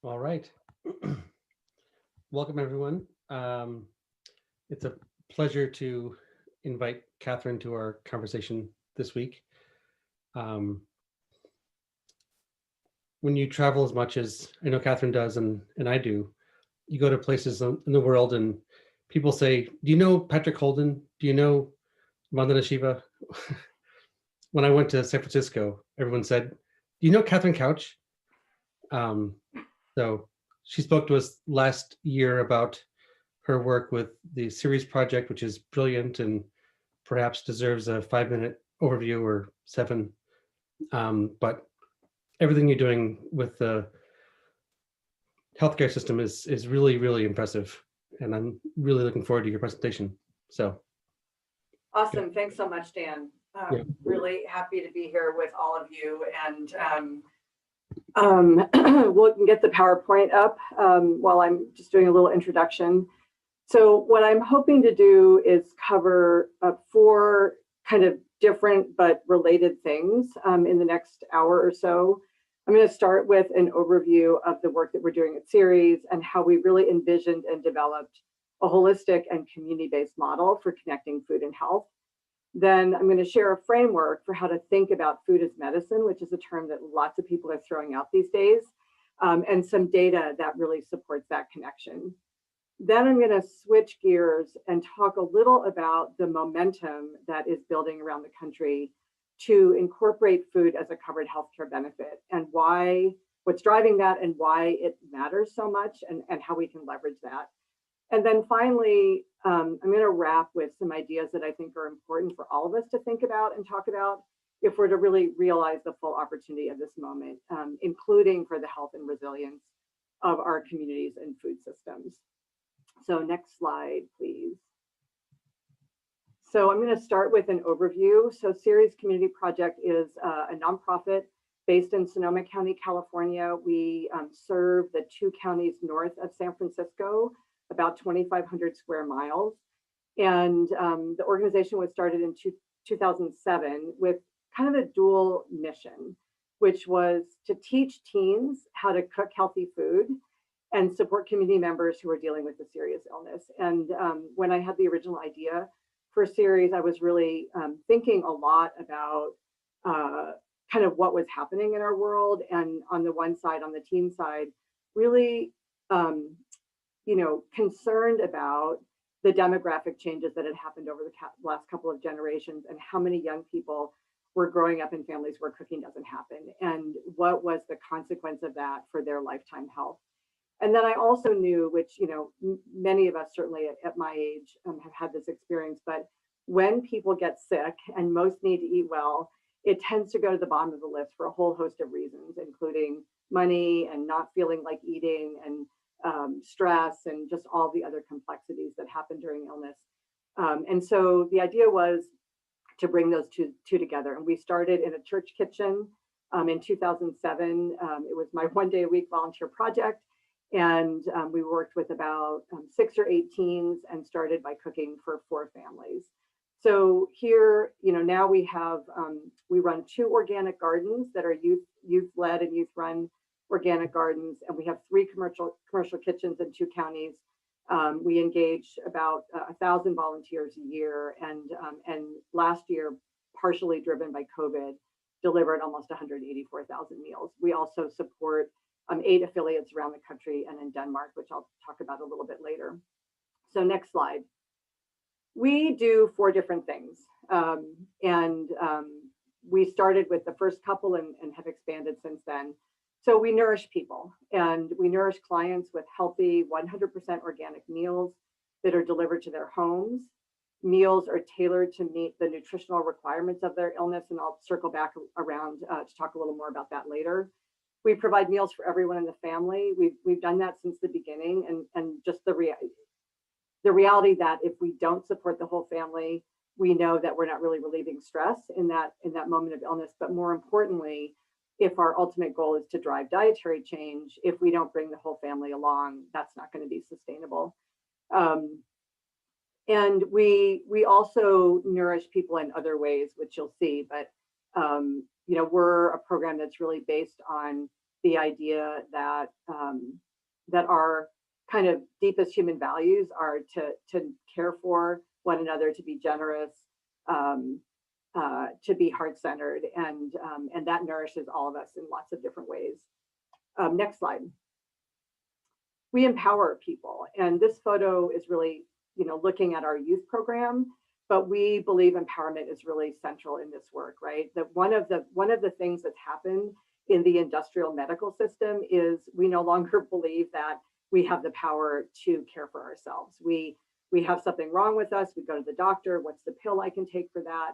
All right. Welcome, everyone. It's a pleasure to invite Cathryn to our conversation this week. Um, when you travel as much as I know Cathryn does and I do, you go to places in the world and people say, do you know Patrick Holden? Do you know Vandana Shiva? When I went to San Francisco, everyone said, do you know Cathryn Couch? So she spoke to us last year about her work with the series project, which is brilliant and perhaps deserves a 5-minute overview or 7. But everything you're doing with the healthcare system is really, really impressive. And I'm really looking forward to your presentation. So. Awesome. Thanks so much, Dan. Yeah. Really happy to be here with all of you. And we'll get the PowerPoint up while I'm just doing a little introduction. So what I'm hoping to do is cover 4 kind of different but related things in the next hour or so. I'm going to start with an overview of the work that we're doing at Ceres and how we really envisioned and developed a holistic and community-based model for connecting food and health. Then I'm going to share a framework for how to think about food as medicine, which is a term that lots of people are throwing out these days, and some data that really supports that connection. Then I'm going to switch gears and talk a little about the momentum that is building around the country to incorporate food as a covered healthcare benefit and what's driving that and why it matters so much and how we can leverage that. And then finally, I'm going to wrap with some ideas that I think are important for all of us to think about and talk about if we're to really realize the full opportunity of this moment, including for the health and resilience of our communities and food systems. So next slide, please. So I'm going to start with an overview. So Ceres Community Project is a nonprofit based in Sonoma County, California. We serve the 2 counties north of San Francisco, about 2,500 square miles. And the organization was started in 2007 with kind of a dual mission, which was to teach teens how to cook healthy food and support community members who are dealing with a serious illness. And when I had the original idea for Ceres, I was really thinking a lot about kind of what was happening in our world. And on the one side, on the teen side, really, concerned about the demographic changes that had happened over the last couple of generations and how many young people were growing up in families where cooking doesn't happen and what was the consequence of that for their lifetime health. And then I also knew, which, many of us certainly at my age have had this experience, but when people get sick and most need to eat well, it tends to go to the bottom of the list for a whole host of reasons, including money and not feeling like eating and stress and just all the other complexities that happen during illness. And so the idea was to bring those two together. And we started in a church kitchen in 2007. It was my 1-day-a-week volunteer project. And we worked with about 6 or 8 teens and started by cooking for 4 families. So here, now we have, we run 2 organic gardens that are youth-led and youth-run organic gardens, and we have 3 commercial kitchens in 2 counties. We engage about 1,000 volunteers a year, and last year, partially driven by COVID, delivered almost 184,000 meals. We also support 8 affiliates around the country and in Denmark, which I'll talk about a little bit later. So next slide. We do 4 different things. We started with the first couple and have expanded since then. So we nourish people and we nourish clients with healthy 100% organic meals that are delivered to their homes. Meals are tailored to meet the nutritional requirements of their illness, and I'll circle back around to talk a little more about that later. We provide meals for everyone in the family. We've done that since the beginning, and just the reality that if we don't support the whole family, we know that we're not really relieving stress in that moment of illness. But more importantly, if our ultimate goal is to drive dietary change, if we don't bring the whole family along, that's not going to be sustainable. And we also nourish people in other ways, which you'll see. But we're a program that's really based on the idea that that our kind of deepest human values are to care for one another, to be generous, to be heart-centered, and that nourishes all of us in lots of different ways. Next slide. We empower people, and this photo is really, looking at our youth program, but we believe empowerment is really central in this work, right? That one of the things that's happened in the industrial medical system is we no longer believe that we have the power to care for ourselves. We have something wrong with us, we go to the doctor, what's the pill I can take for that?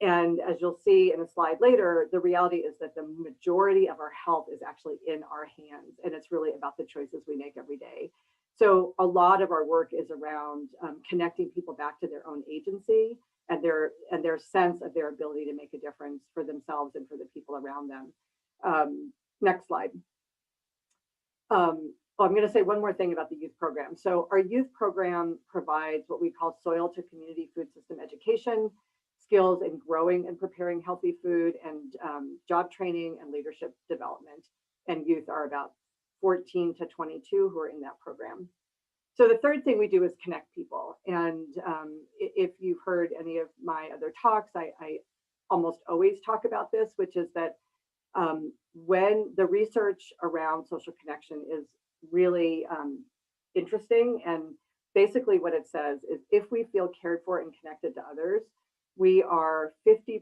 And as you'll see in a slide later, the reality is that the majority of our health is actually in our hands, and it's really about the choices we make every day. So a lot of our work is around connecting people back to their own agency and their sense of their ability to make a difference for themselves and for the people around them. Next slide. I'm going to say one more thing about the youth program. So our youth program provides what we call soil to community food system education, skills in growing and preparing healthy food, and job training and leadership development. And youth are about 14 to 22 who are in that program. So the third thing we do is connect people. And if you've heard any of my other talks, I almost always talk about this, which is that when the research around social connection is really interesting, and basically what it says is if we feel cared for and connected to others, we are 50%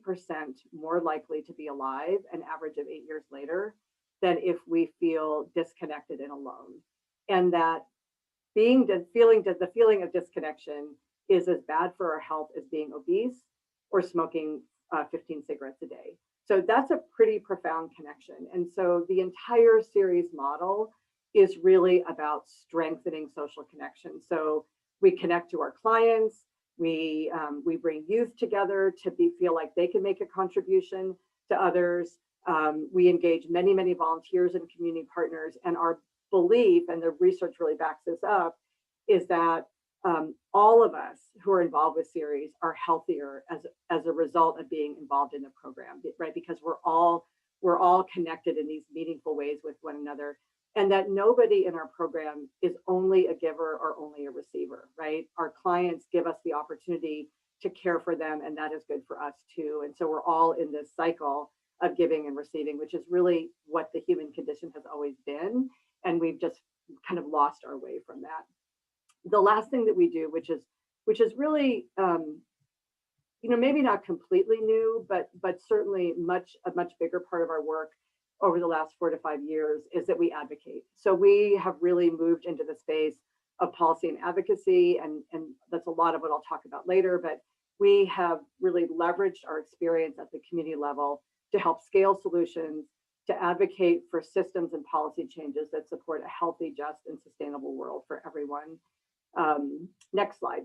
more likely to be alive an average of 8 years later than if we feel disconnected and alone. And that the feeling of disconnection is as bad for our health as being obese or smoking 15 cigarettes a day. So that's a pretty profound connection. And so the entire series model is really about strengthening social connection. So we connect to our clients, we bring youth together to feel like they can make a contribution to others. We engage many, many volunteers and community partners, and our belief, and the research really backs this up, is that all of us who are involved with series are healthier as a result of being involved in the program, right? Because we're all connected in these meaningful ways with one another, and that nobody in our program is only a giver or only a receiver, right? Our clients give us the opportunity to care for them, and that is good for us too. And so we're all in this cycle of giving and receiving, which is really what the human condition has always been, and we've just kind of lost our way from that. The last thing that we do, which is really maybe not completely new, but certainly a much bigger part of our work over the last 4 to 5 years, is that we advocate. So we have really moved into the space of policy and advocacy, and that's a lot of what I'll talk about later, but we have really leveraged our experience at the community level to help scale solutions, to advocate for systems and policy changes that support a healthy, just, and sustainable world for everyone. Next slide.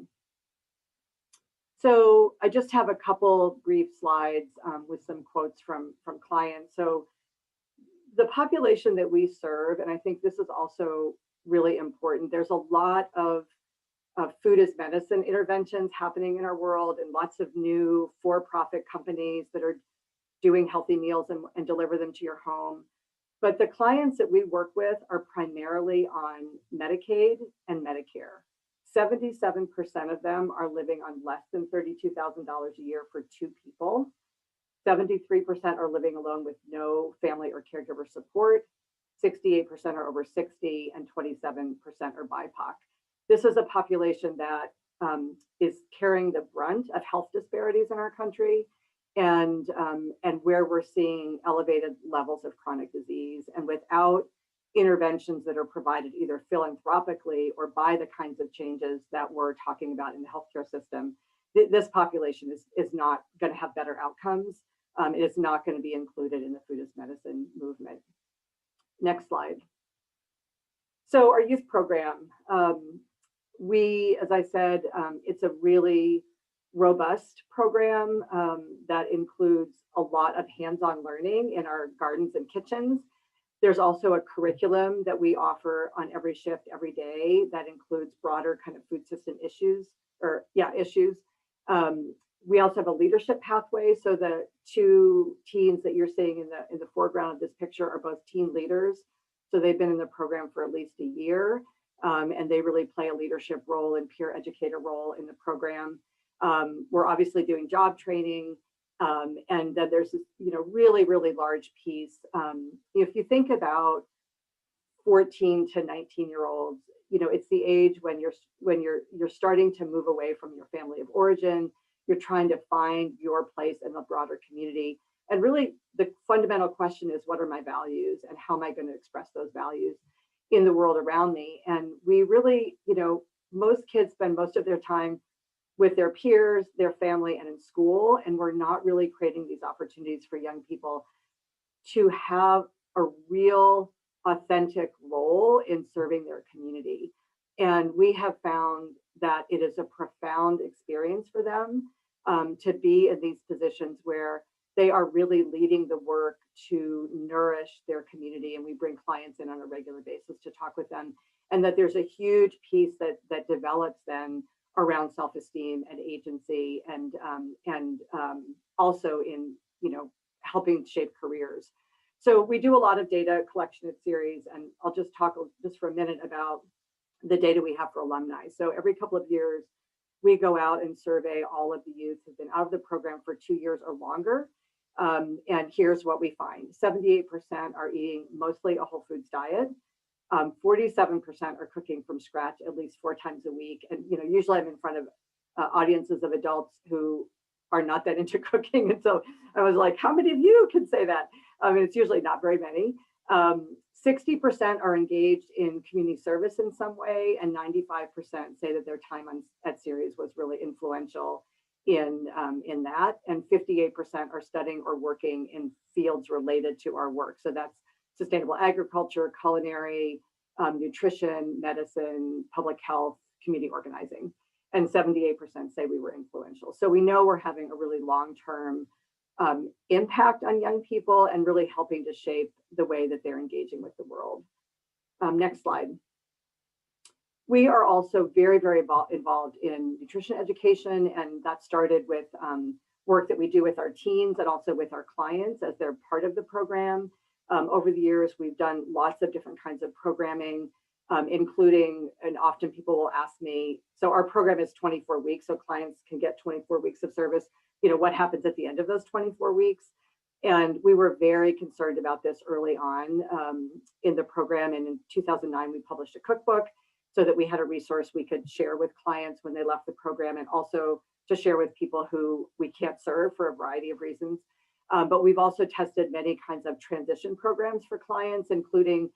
So I just have a couple brief slides with some quotes from clients. So the population that we serve, and I think this is also really important, there's a lot of food as medicine interventions happening in our world, and lots of new for-profit companies that are doing healthy meals and deliver them to your home. But the clients that we work with are primarily on Medicaid and Medicare. 77% of them are living on less than $32,000 a year for 2 people. 73% are living alone with no family or caregiver support. 68% are over 60, and 27% are BIPOC. This is a population that is carrying the brunt of health disparities in our country, and where we're seeing elevated levels of chronic disease. And without interventions that are provided either philanthropically or by the kinds of changes that we're talking about in the healthcare system, this population is not going to have better outcomes. It is not going to be included in the food as medicine movement. Next slide. So our youth program, as I said, it's a really robust program that includes a lot of hands-on learning in our gardens and kitchens. There's also a curriculum that we offer on every shift, every day, that includes broader kind of food system issues. We also have a leadership pathway. So the two teens that you're seeing in the foreground of this picture are both teen leaders. So they've been in the program for at least a year, and they really play a leadership role and peer educator role in the program. We're obviously doing job training, and then there's this, really, really large piece. If you think about 14 to 19-year-olds, it's the age when you're starting to move away from your family of origin. You're trying to find your place in the broader community. And really, the fundamental question is, what are my values and how am I going to express those values in the world around me? And we really, most kids spend most of their time with their peers, their family, and in school. And we're not really creating these opportunities for young people to have a real, authentic role in serving their community. And we have found that it is a profound experience for them to be in these positions where they are really leading the work to nourish their community. And we bring clients in on a regular basis to talk with them. And that there's a huge piece that develops then around self-esteem and agency, and also in helping shape careers. So we do a lot of data collection at Series, and I'll just talk just for a minute about the data we have for alumni. So every couple of years, we go out and survey all of the youth who've been out of the program for 2 years or longer. And here's what we find. 78% are eating mostly a whole foods diet. 47% are cooking from scratch at least 4 times a week. And usually I'm in front of audiences of adults who are not that into cooking. And so I was like, how many of you can say that? It's usually not very many. 60% are engaged in community service in some way, and 95% say that their time at Series was really influential in that. And 58% are studying or working in fields related to our work. So that's sustainable agriculture, culinary, nutrition, medicine, public health, community organizing. And 78% say we were influential. So we know we're having a really long-term impact on young people and really helping to shape the way that they're engaging with the world. Next slide. We are also very, very involved in nutrition education, and that started with work that we do with our teens and also with our clients as they're part of the program. Over the years, we've done lots of different kinds of programming, including, and often people will ask me, so our program is 24 weeks, so clients can get 24 weeks of service. What happens at the end of those 24 weeks? And we were very concerned about this early on in the program. And in 2009, we published a cookbook so that we had a resource we could share with clients when they left the program, and also to share with people who we can't serve for a variety of reasons. But we've also tested many kinds of transition programs for clients, including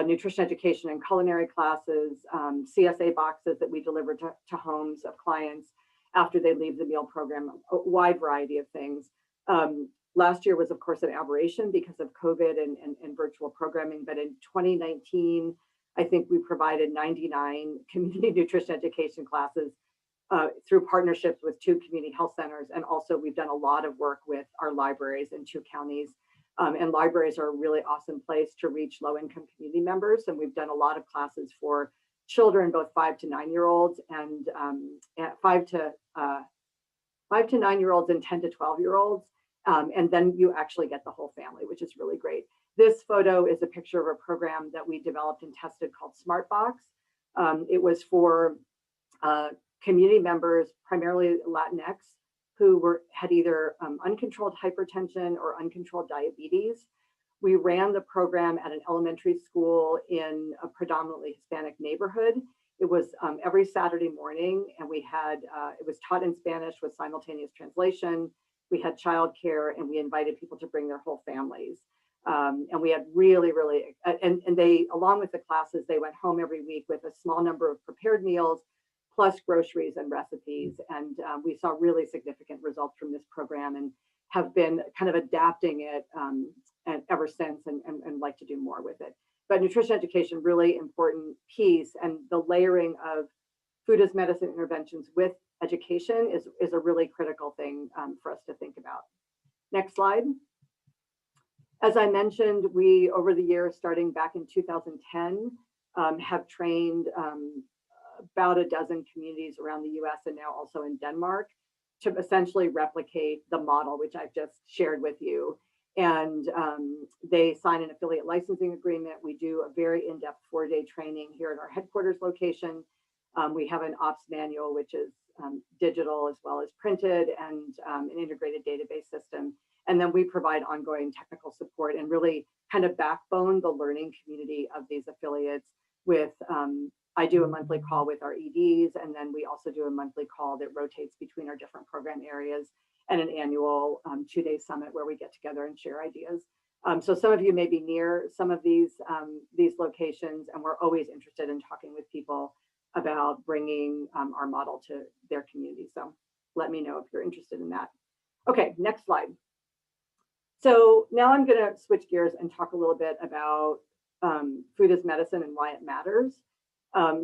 nutrition education and culinary classes, CSA boxes that we deliver to homes of clients after they leave the meal program, a wide variety of things. Last year was, of course, an aberration because of COVID and virtual programming. But in 2019, I think we provided 99 community nutrition education classes through partnerships with 2 community health centers. And also we've done a lot of work with our libraries in 2 counties. And libraries are a really awesome place to reach low-income community members. And we've done a lot of classes for children, both 5 to 9-year-olds and 5 to 9-year-olds and 10 to 12-year-olds. And then you actually get the whole family, which is really great. This photo is a picture of a program that we developed and tested called SmartBox. It was for community members, primarily Latinx, who had either uncontrolled hypertension or uncontrolled diabetes. We ran the program at an elementary school in a predominantly Hispanic neighborhood. It was every Saturday morning, and we had, it was taught in Spanish with simultaneous translation. We had childcare, and we invited people to bring their whole families. And we had really, really, and they, along with the classes, they went home every week with a small number of prepared meals, plus groceries and recipes. And we saw really significant results from this program and have been kind of adapting it ever since, and like to do more with it. But nutrition education, really important piece, and the layering of food as medicine interventions with education is a really critical thing for us to think about. Next slide. As I mentioned, we, over the years, starting back in 2010, have trained about a dozen communities around the US and now also in Denmark to essentially replicate the model, which I've just shared with you. And they sign an affiliate licensing agreement. We do a very in-depth 4-day training here at our headquarters location. We have an ops manual, which is digital as well as printed, and an integrated database system. And then we provide ongoing technical support and really kind of backbone the learning community of these affiliates with, I do a monthly call with our EDs, and then we also do a monthly call that rotates between our different program areas, and an annual 2-day summit where we get together and share ideas. So some of you may be near some of these locations, and we're always interested in talking with people about bringing our model to their community. So let me know if you're interested in that. Okay, next slide. So now I'm going to switch gears and talk a little bit about food as medicine and why it matters.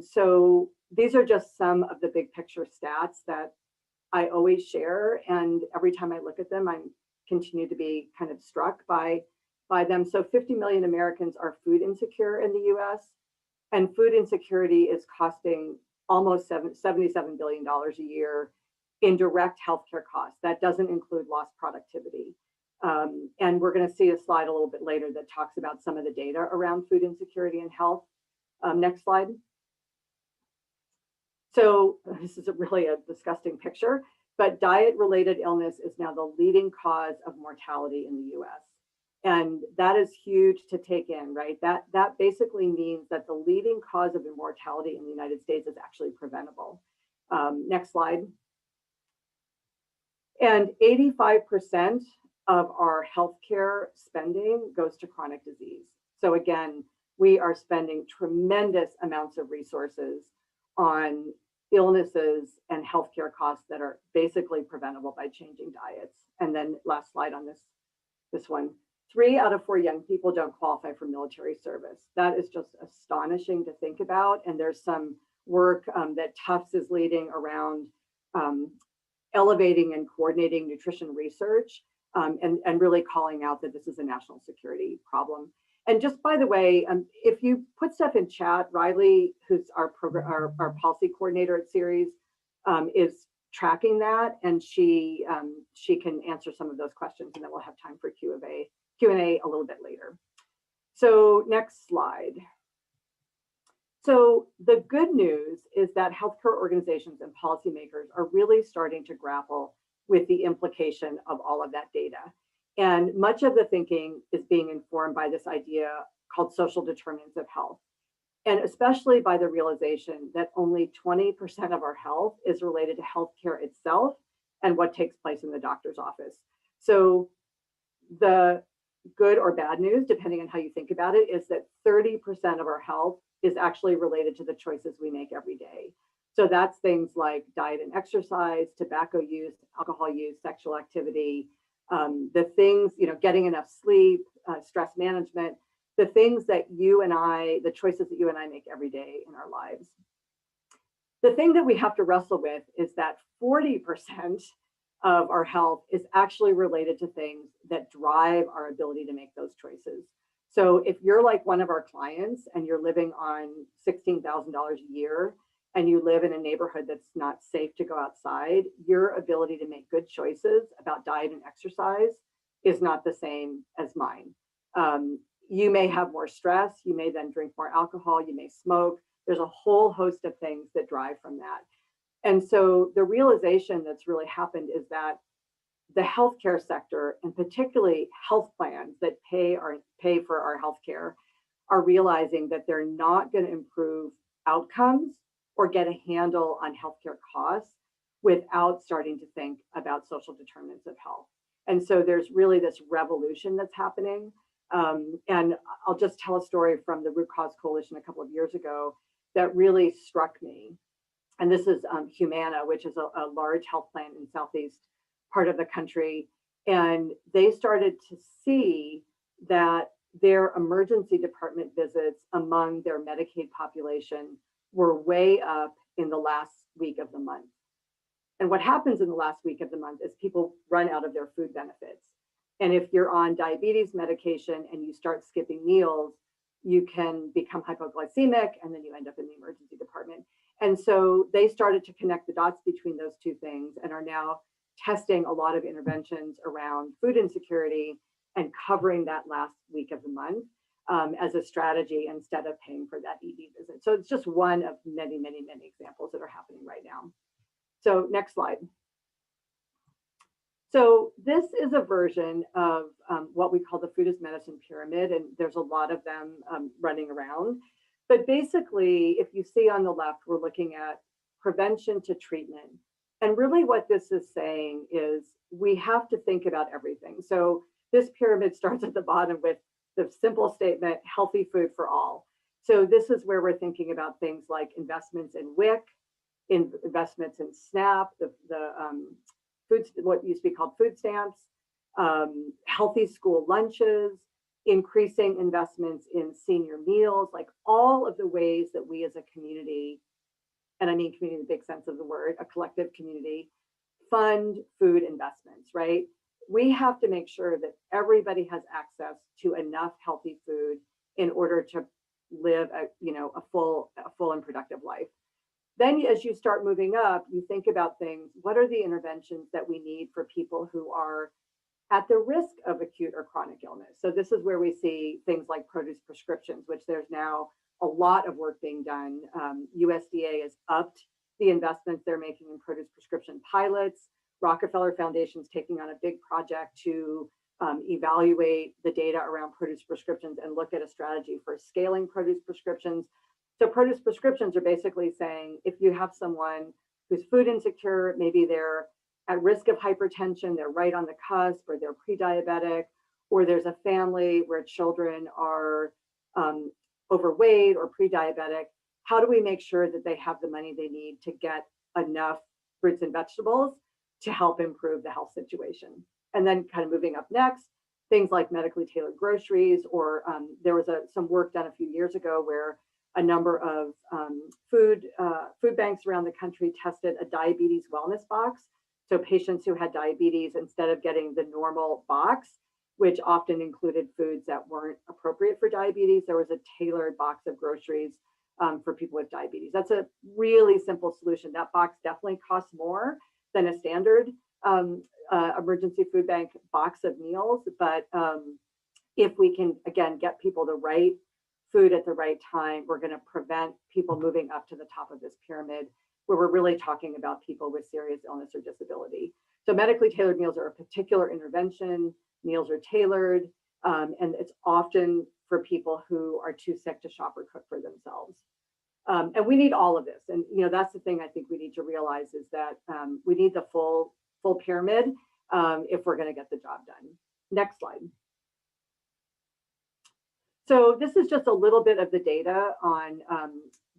So these are just some of the big picture stats that I always share, and every time I look at them, I continue to be kind of struck by them. So 50 million Americans are food insecure in the US, and food insecurity is costing almost $77 billion a year in direct healthcare costs. That doesn't include lost productivity. And we're going to see a slide a little bit later that talks about some of the data around food insecurity and health. Next slide. So this is really a disgusting picture, but diet-related illness is now the leading cause of mortality in the US. And that is huge to take in, right? That basically means that the leading cause of mortality in the United States is actually preventable. Next slide. And 85% of our healthcare spending goes to chronic disease. So again, we are spending tremendous amounts of resources on illnesses and healthcare costs that are basically preventable by changing diets. And then last slide on this one. 3 out of 4 young people don't qualify for military service. That is just astonishing to think about. And there's some work that Tufts is leading around elevating and coordinating nutrition research, and really calling out that this is a national security problem. And just by the way, if you put stuff in chat, Riley, who's our policy coordinator at Series, is tracking that, and she can answer some of those questions, and then we'll have time for Q&A a little bit later. So next slide. So the good news is that healthcare organizations and policymakers are really starting to grapple with the implication of all of that data. And much of the thinking is being informed by this idea called social determinants of health, and especially by the realization that only 20% of our health is related to healthcare itself and what takes place in the doctor's office. So the good or bad news, depending on how you think about it, is that 30% of our health is actually related to the choices we make every day. So that's things like diet and exercise, tobacco use, alcohol use, sexual activity, the things, getting enough sleep, stress management, the things that the choices that you and I make every day in our lives. The thing that we have to wrestle with is that 40% of our health is actually related to things that drive our ability to make those choices. So if you're like one of our clients and you're living on $16,000 a year and you live in a neighborhood that's not safe to go outside, your ability to make good choices about diet and exercise is not the same as mine. You may have more stress, you may then drink more alcohol, you may smoke. There's a whole host of things that drive from that. And so the realization that's really happened is that the healthcare sector, and particularly health plans that pay for our healthcare, are realizing that they're not going to improve outcomes or get a handle on healthcare costs without starting to think about social determinants of health. And so there's really this revolution that's happening. And I'll just tell a story from the Root Cause Coalition a couple of years ago that really struck me. And this is Humana, which is a large health plan in Southeast part of the country. And they started to see that their emergency department visits among their Medicaid population were way up in the last week of the month. And what happens in the last week of the month is people run out of their food benefits. And if you're on diabetes medication and you start skipping meals, you can become hypoglycemic, and then you end up in the emergency department. And so they started to connect the dots between those two things and are now testing a lot of interventions around food insecurity and covering that last week of the month as a strategy instead of paying for that ED visit. So it's just one of many, many, many examples that are happening right now. So next slide. So this is a version of what we call the food as medicine pyramid, and there's a lot of them running around. But basically, if you see on the left, we're looking at prevention to treatment. And really what this is saying is we have to think about everything. So this pyramid starts at the bottom with the simple statement, healthy food for all. So this is where we're thinking about things like investments in WIC, investments in SNAP, the food, what used to be called food stamps, healthy school lunches, increasing investments in senior meals, like all of the ways that we as a community, and I mean community in the big sense of the word, a collective community, fund food investments, right? We have to make sure that everybody has access to enough healthy food in order to live a full and productive life. Then as you start moving up, you think about things, what are the interventions that we need for people who are at the risk of acute or chronic illness? So this is where we see things like produce prescriptions, which there's now a lot of work being done. USDA has upped the investments they're making in produce prescription pilots. Rockefeller Foundation's taking on a big project to evaluate the data around produce prescriptions and look at a strategy for scaling produce prescriptions. So produce prescriptions are basically saying, if you have someone who's food insecure, maybe they're at risk of hypertension, they're right on the cusp, or they're pre-diabetic, or there's a family where children are overweight or pre-diabetic, how do we make sure that they have the money they need to get enough fruits and vegetables to help improve the health situation? And then kind of moving up next, things like medically tailored groceries, or there was some work done a few years ago where a number of food banks around the country tested a diabetes wellness box. So patients who had diabetes, instead of getting the normal box, which often included foods that weren't appropriate for diabetes, there was a tailored box of groceries for people with diabetes. That's a really simple solution. That box definitely costs more than a standard emergency food bank box of meals. But if we can, again, get people the right food at the right time, we're going to prevent people moving up to the top of this pyramid, where we're really talking about people with serious illness or disability. So medically tailored meals are a particular intervention. Meals are tailored, and it's often for people who are too sick to shop or cook for themselves. And we need all of this. And that's the thing I think we need to realize is that we need the full pyramid if we're going to get the job done. Next slide. So this is just a little bit of the data on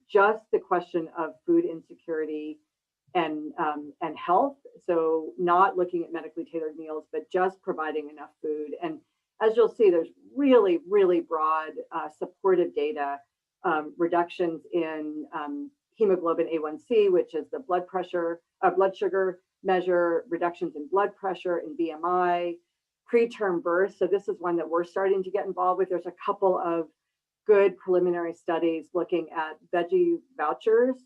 just the question of food insecurity and health. So not looking at medically tailored meals, but just providing enough food. And as you'll see, there's really, really broad supportive data, reductions in hemoglobin A1C, which is the blood sugar measure, reductions in blood pressure, in BMI, preterm birth. So this is one that we're starting to get involved with. There's a couple of good preliminary studies looking at veggie vouchers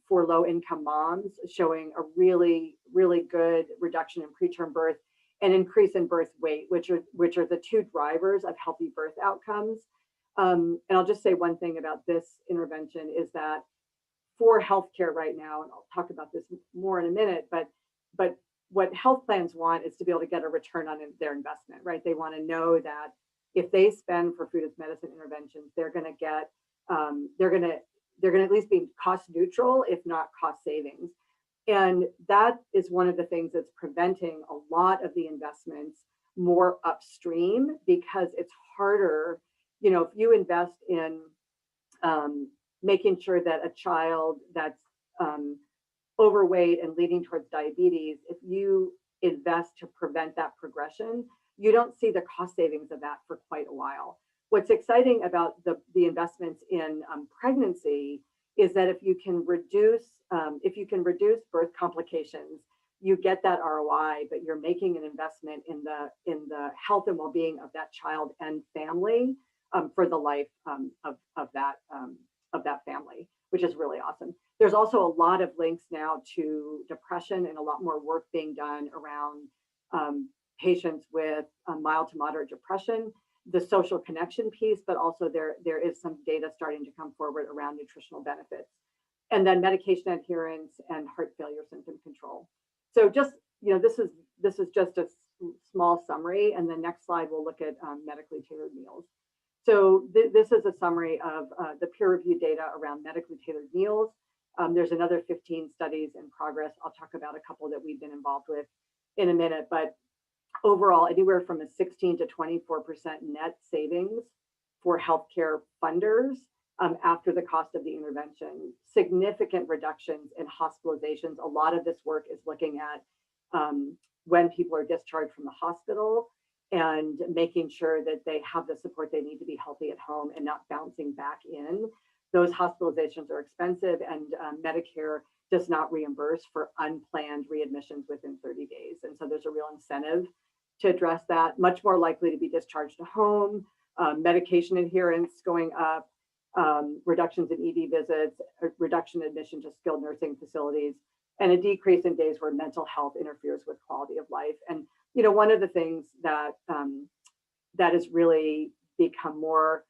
for low-income moms, showing a really, really good reduction in preterm birth and increase in birth weight, which are the two drivers of healthy birth outcomes. And I'll just say one thing about this intervention is that for healthcare right now, and I'll talk about this more in a minute, but what health plans want is to be able to get a return on their investment, right? They want to know that if they spend for food as medicine interventions, they're going to get, they're going to at least be cost neutral, if not cost savings. And that is one of the things that's preventing a lot of the investments more upstream, because it's harder, if you invest in making sure that a child that's overweight and leading towards diabetes, if you invest to prevent that progression, you don't see the cost savings of that for quite a while. What's exciting about the investments in pregnancy is that if you can reduce birth complications, you get that ROI, but you're making an investment in the health and well-being of that child and family for the life of of that family, which is really awesome. There's also a lot of links now to depression and a lot more work being done around patients with mild to moderate depression, the social connection piece, but also there is some data starting to come forward around nutritional benefits. And then medication adherence and heart failure symptom control. So just, this is just a small summary, and the next slide we'll look at medically tailored meals. So this is a summary of the peer-reviewed data around medically tailored meals. There's another 15 studies in progress. I'll talk about a couple that we've been involved with in a minute, but overall, anywhere from a 16 to 24% net savings for healthcare funders after the cost of the intervention, significant reductions in hospitalizations. A lot of this work is looking at when people are discharged from the hospital and making sure that they have the support they need to be healthy at home and not bouncing back in. Those hospitalizations are expensive, and Medicare does not reimburse for unplanned readmissions within 30 days. And so there's a real incentive to address that. Much more likely to be discharged to home, medication adherence going up, reductions in ED visits, reduction in admission to skilled nursing facilities, and a decrease in days where mental health interferes with quality of life. And one of the things that that has really become more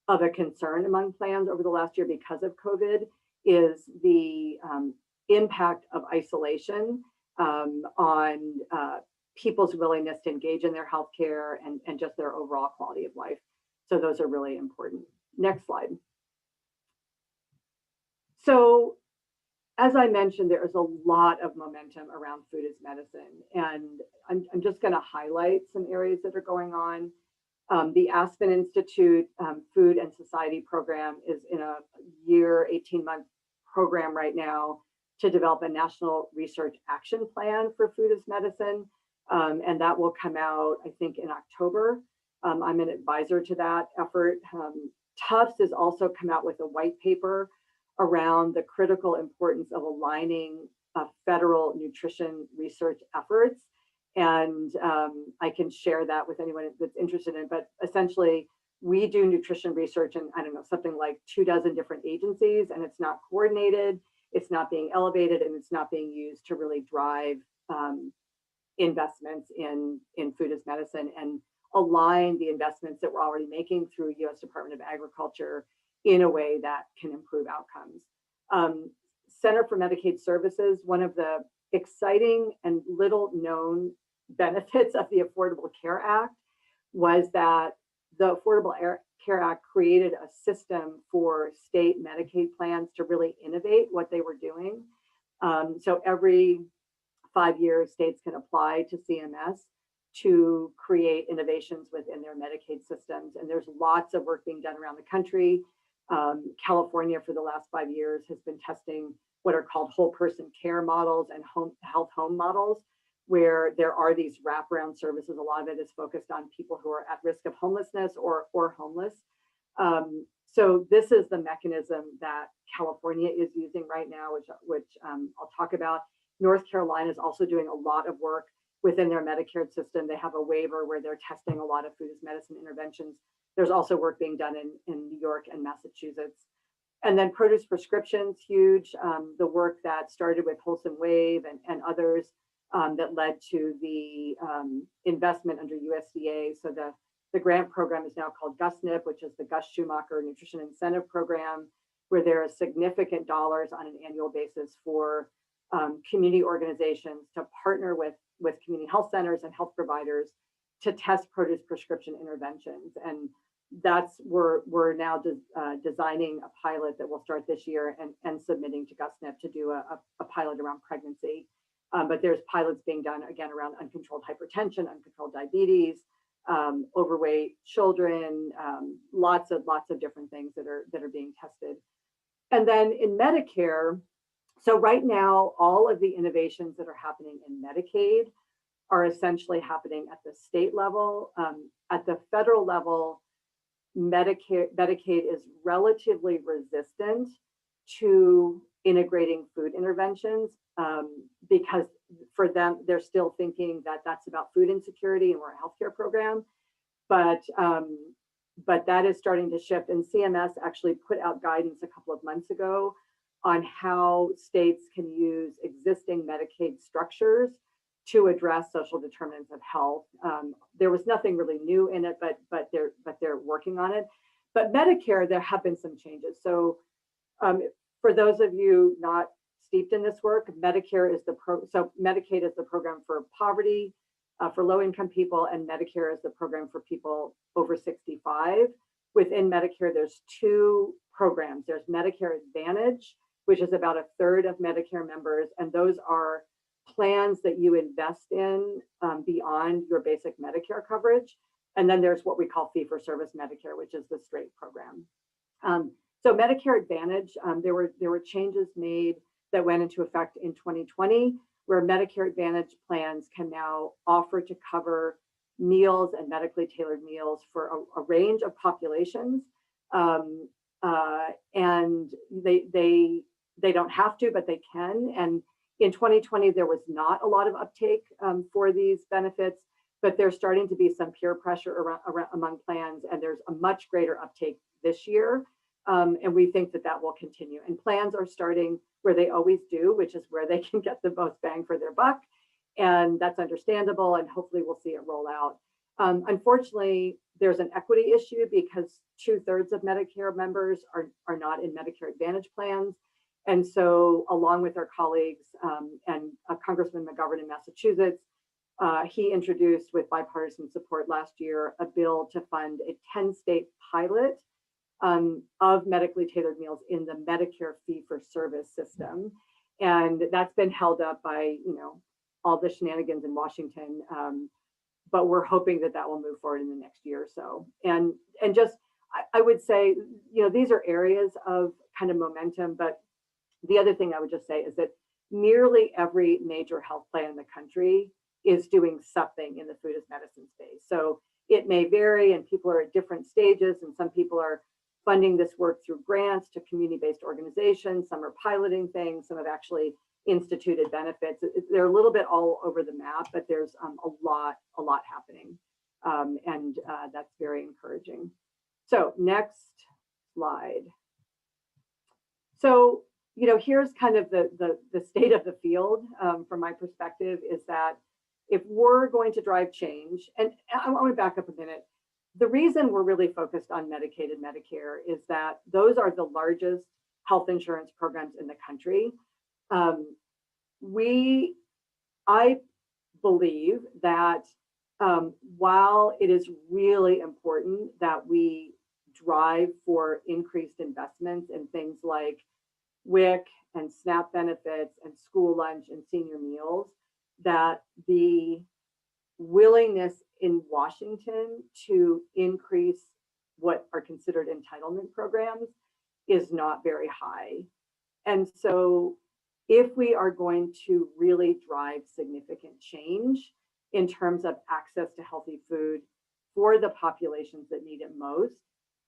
of a concern among plans over the last year because of COVID is the impact of isolation on people's willingness to engage in their healthcare and just their overall quality of life. So those are really important. Next slide. So as I mentioned, there is a lot of momentum around food as medicine, and I'm just going to highlight some areas that are going on. The Aspen Institute Food and Society program is in a 18-month program right now to develop a national research action plan for food as medicine. And that will come out, I think, in October. I'm an advisor to that effort. Tufts has also come out with a white paper around the critical importance of aligning federal nutrition research efforts. And I can share that with anyone that's interested in it. But essentially, we do nutrition research in, something like 24 different agencies, and it's not coordinated, it's not being elevated, and it's not being used to really drive investments in food as medicine and align the investments that we're already making through U.S. Department of Agriculture in a way that can improve outcomes. Center for Medicaid Services, one of the exciting and little known benefits of the Affordable Care Act was that the Affordable Care Act created a system for state Medicaid plans to really innovate what they were doing. So every 5 years, states can apply to CMS to create innovations within their Medicaid systems. And there's lots of work being done around the country. California, for the last 5 years, has been testing what are called whole person care models and health home models, where there are these wraparound services. A lot of it is focused on people who are at risk of homelessness or homeless. So this is the mechanism that California is using right now, which I'll talk about. North Carolina is also doing a lot of work within their Medicare system. They have a waiver where they're testing a lot of food as medicine interventions. There's also work being done in New York and Massachusetts. And then produce prescriptions, huge. The work that started with Wholesome Wave and others that led to the investment under USDA. So the grant program is now called GusNIP, which is the Gus Schumacher Nutrition Incentive Program, where there are significant dollars on an annual basis for community organizations to partner with community health centers and health providers to test produce prescription interventions. And we're now designing a pilot that will start this year and submitting to GusNIP to do a pilot around pregnancy. But there's pilots being done again around uncontrolled hypertension, uncontrolled diabetes, overweight children, lots of different things that are being tested. And then in Medicare, so right now, all of the innovations that are happening in Medicaid are essentially happening at the state level. At the federal level, Medicaid is relatively resistant to integrating food interventions because for them, they're still thinking that that's about food insecurity and we're a healthcare program. But but that is starting to shift. And CMS actually put out guidance a couple of months ago on how states can use existing Medicaid structures to address social determinants of health. There was nothing really new in it, but they're working on it. But Medicare, there have been some changes. So for those of you not steeped in this work, Medicare is so Medicaid is the program for poverty, for low-income people, and Medicare is the program for people over 65. Within Medicare, there's two programs. There's Medicare Advantage, which is about a third of Medicare members, and those are plans that you invest in beyond your basic Medicare coverage. And then there's what we call fee-for-service Medicare, which is the straight program. So Medicare Advantage, there were changes made that went into effect in 2020, where Medicare Advantage plans can now offer to cover meals and medically tailored meals for a range of populations. And they don't have to, but they can. And in 2020, there was not a lot of uptake for these benefits, but there's starting to be some peer pressure around among plans, and there's a much greater uptake this year. And we think that that will continue. And plans are starting where they always do, which is where they can get the most bang for their buck. And that's understandable, and hopefully we'll see it roll out. Unfortunately, there's an equity issue because 2/3 of Medicare members are not in Medicare Advantage plans. And so along with our colleagues and Congressman McGovern in Massachusetts, he introduced with bipartisan support last year a bill to fund a 10-state pilot of medically tailored meals in the Medicare fee-for-service system. And that's been held up by, all the shenanigans in Washington. But we're hoping that that will move forward in the next year or so. And just, I would say, these are areas of kind of momentum, but the other thing I would just say is that nearly every major health plan in the country is doing something in the food as medicine space. So it may vary, and people are at different stages, and some people are funding this work through grants to community-based organizations, some are piloting things, some have actually instituted benefits. They're a little bit all over the map, but there's a lot happening, and that's very encouraging. So next slide. So here's kind of the state of the field from my perspective, is that if we're going to drive change, and I want to back up a minute. The reason we're really focused on Medicaid and Medicare is that those are the largest health insurance programs in the country. I believe that while it is really important that we drive for increased investments in things like WIC and SNAP benefits and school lunch and senior meals, that the willingness in Washington to increase what are considered entitlement programs is not very high. And so if we are going to really drive significant change in terms of access to healthy food for the populations that need it most,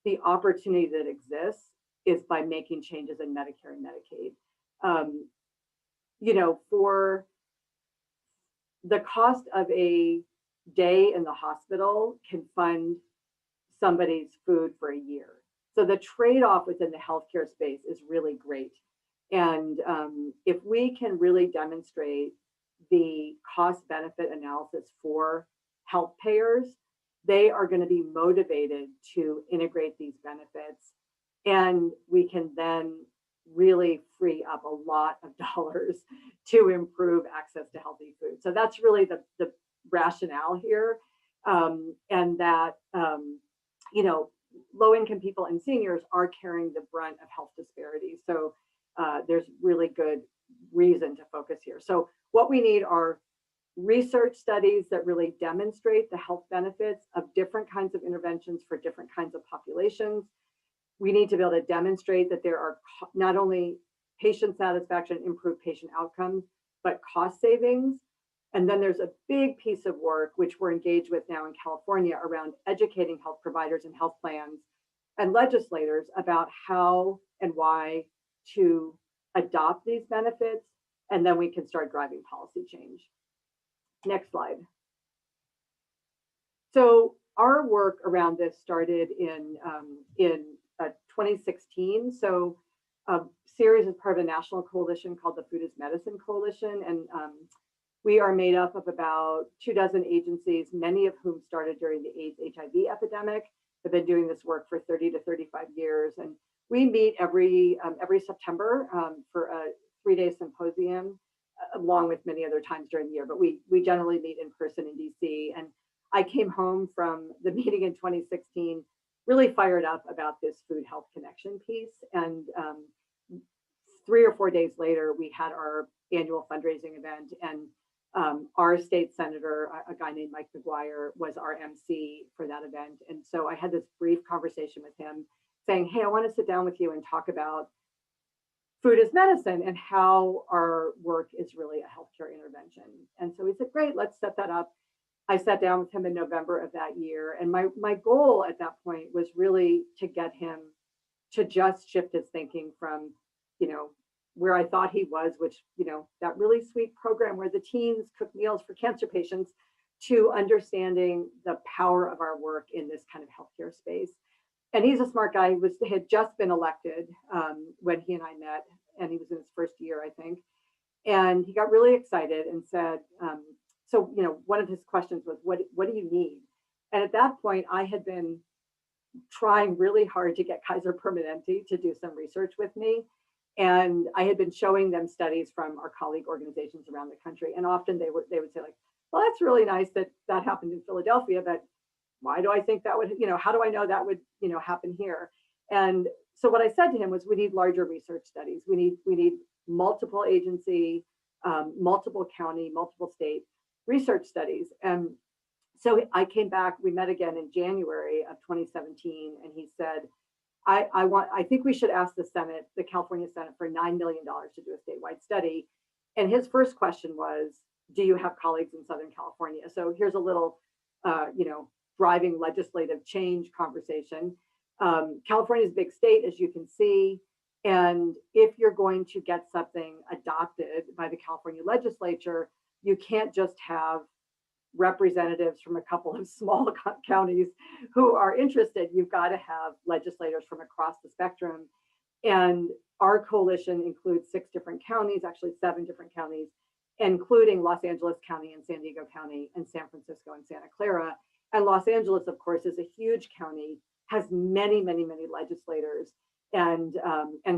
the opportunity that exists is by making changes in Medicare and Medicaid. For the cost of a day in the hospital can fund somebody's food for a year. So the trade-off within the healthcare space is really great. And if we can really demonstrate the cost-benefit analysis for health payers, they are going to be motivated to integrate these benefits. And we can then really free up a lot of dollars to improve access to healthy food. So that's really the rationale here. And that, low-income people and seniors are carrying the brunt of health disparities. So there's really good reason to focus here. So what we need are research studies that really demonstrate the health benefits of different kinds of interventions for different kinds of populations. We need to be able to demonstrate that there are not only patient satisfaction, improved patient outcomes, but cost savings. And then there's a big piece of work, which we're engaged with now in California, around educating health providers and health plans and legislators about how and why to adopt these benefits, and then we can start driving policy change. Next slide. So our work around this started in 2016. So Ceres is part of a national coalition called the Food is Medicine Coalition, and we are made up of about 24 agencies, many of whom started during the AIDS HIV epidemic. Have been doing this work for 30 to 35 years, and we meet every September for a 3-day symposium, along with many other times during the year. But we generally meet in person in DC. And I came home from the meeting in 2016 really fired up about this food health connection piece. And 3 or 4 days later, we had our annual fundraising event, and our state senator, a guy named Mike McGuire, was our MC for that event. And so I had this brief conversation with him saying, hey, I want to sit down with you and talk about food as medicine and how our work is really a healthcare intervention. And so he said, great, let's set that up. I sat down with him in November of that year. And my goal at that point was really to get him to just shift his thinking from, where I thought he was, which, that really sweet program where the teens cook meals for cancer patients, to understanding the power of our work in this kind of healthcare space. And he's a smart guy. He had just been elected when he and I met, and he was in his first year, I think. And he got really excited and said, so, one of his questions was, what do you need? And at that point, I had been trying really hard to get Kaiser Permanente to do some research with me. And I had been showing them studies from our colleague organizations around the country. And often they would say, like, well, that's really nice that happened in Philadelphia, but why do I think that would, how do I know that would, happen here? And so what I said to him was, we need larger research studies. We need multiple agency, multiple county, multiple state research studies. And so I came back, we met again in January of 2017, and he said, I think we should ask the Senate, the California Senate, for $9 million to do a statewide study. And his first question was, do you have colleagues in Southern California? So here's a little, driving legislative change conversation. California is a big state, as you can see. And if you're going to get something adopted by the California legislature, you can't just have representatives from a couple of small counties who are interested. You've got to have legislators from across the spectrum. And our coalition includes 6 different counties, actually 7 different counties, including Los Angeles County and San Diego County and San Francisco and Santa Clara. And Los Angeles, of course, is a huge county, has many, many, many legislators, and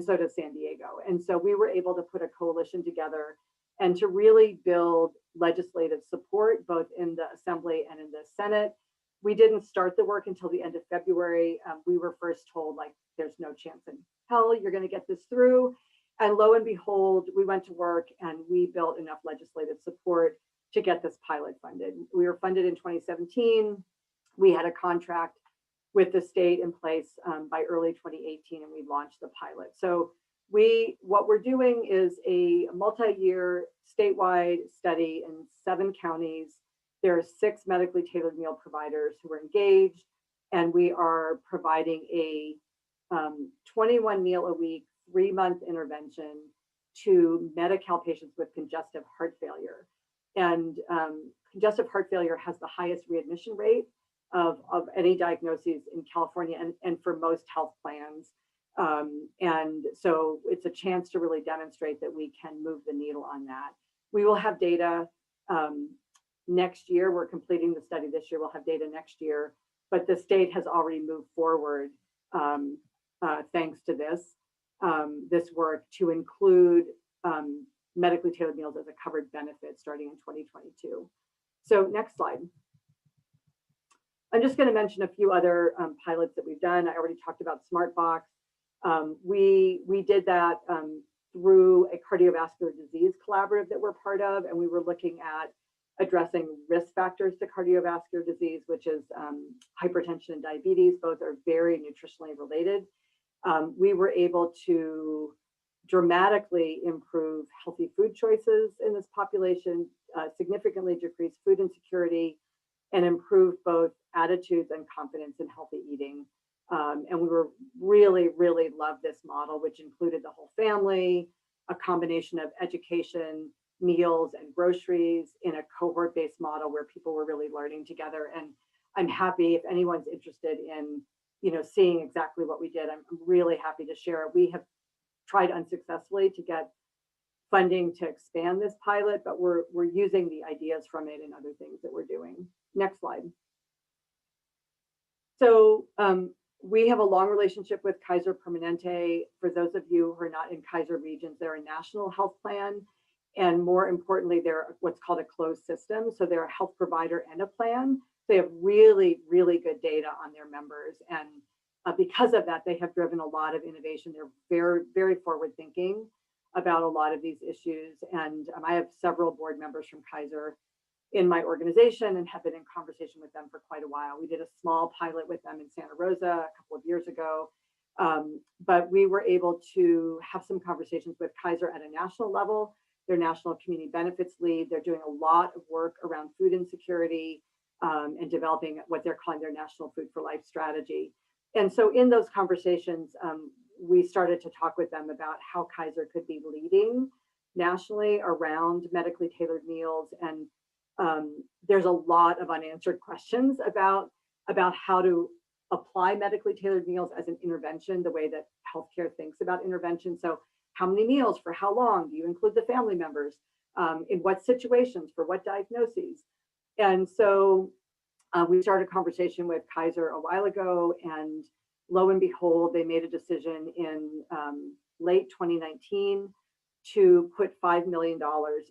so does San Diego. And so we were able to put a coalition together and to really build legislative support, both in the Assembly and in the Senate. We didn't start the work until the end of February. We were first told, like, there's no chance in hell you're going to get this through. And lo and behold, we went to work and we built enough legislative support to get this pilot funded. We were funded in 2017. We had a contract with the state in place by early 2018, and we launched the pilot. So what we're doing is a multi-year statewide study in 7 counties. There are 6 medically tailored meal providers who are engaged, and we are providing a 21 meal a week, 3-month intervention to Medi-Cal patients with congestive heart failure. And congestive heart failure has the highest readmission rate of any diagnoses in California and for most health plans. And so it's a chance to really demonstrate that we can move the needle on that. We will have data next year. We're completing the study this year. We'll have data next year, but the state has already moved forward thanks to this work to include medically tailored meals as a covered benefit starting in 2022. So next slide. I'm just going to mention a few other pilots that we've done. I already talked about SmartBox. We did that through a cardiovascular disease collaborative that we're part of, and we were looking at addressing risk factors to cardiovascular disease, which is hypertension and diabetes. Both are very nutritionally related. We were able to dramatically improve healthy food choices in this population, significantly decrease food insecurity, and improve both attitudes and confidence in healthy eating. And we were really loved this model, which included the whole family, a combination of education, meals, and groceries in a cohort-based model where people were really learning together. And I'm happy if anyone's interested in, seeing exactly what we did. I'm really happy to share. We have tried unsuccessfully to get funding to expand this pilot, but we're using the ideas from it and other things that we're doing. Next slide. So we have a long relationship with Kaiser Permanente. For those of you who are not in Kaiser regions, they're a national health plan. And more importantly, they're what's called a closed system. So they're a health provider and a plan. They have really, really good data on their members. And because of that, they have driven a lot of innovation. They're very, very forward thinking about a lot of these issues. And I have several board members from Kaiser in my organization and have been in conversation with them for quite a while. We did a small pilot with them in Santa Rosa a couple of years ago. But we were able to have some conversations with Kaiser at a national level. Their national community benefits lead. They're doing a lot of work around food insecurity and developing what they're calling their national food for life strategy. And so in those conversations, we started to talk with them about how Kaiser could be leading nationally around medically tailored meals. And there's a lot of unanswered questions about how to apply medically tailored meals as an intervention, the way that healthcare thinks about intervention. So how many meals for how long? Do you include the family members? In what situations? For what diagnoses? And so we started a conversation with Kaiser a while ago, and lo and behold, they made a decision in late 2019 to put $5 million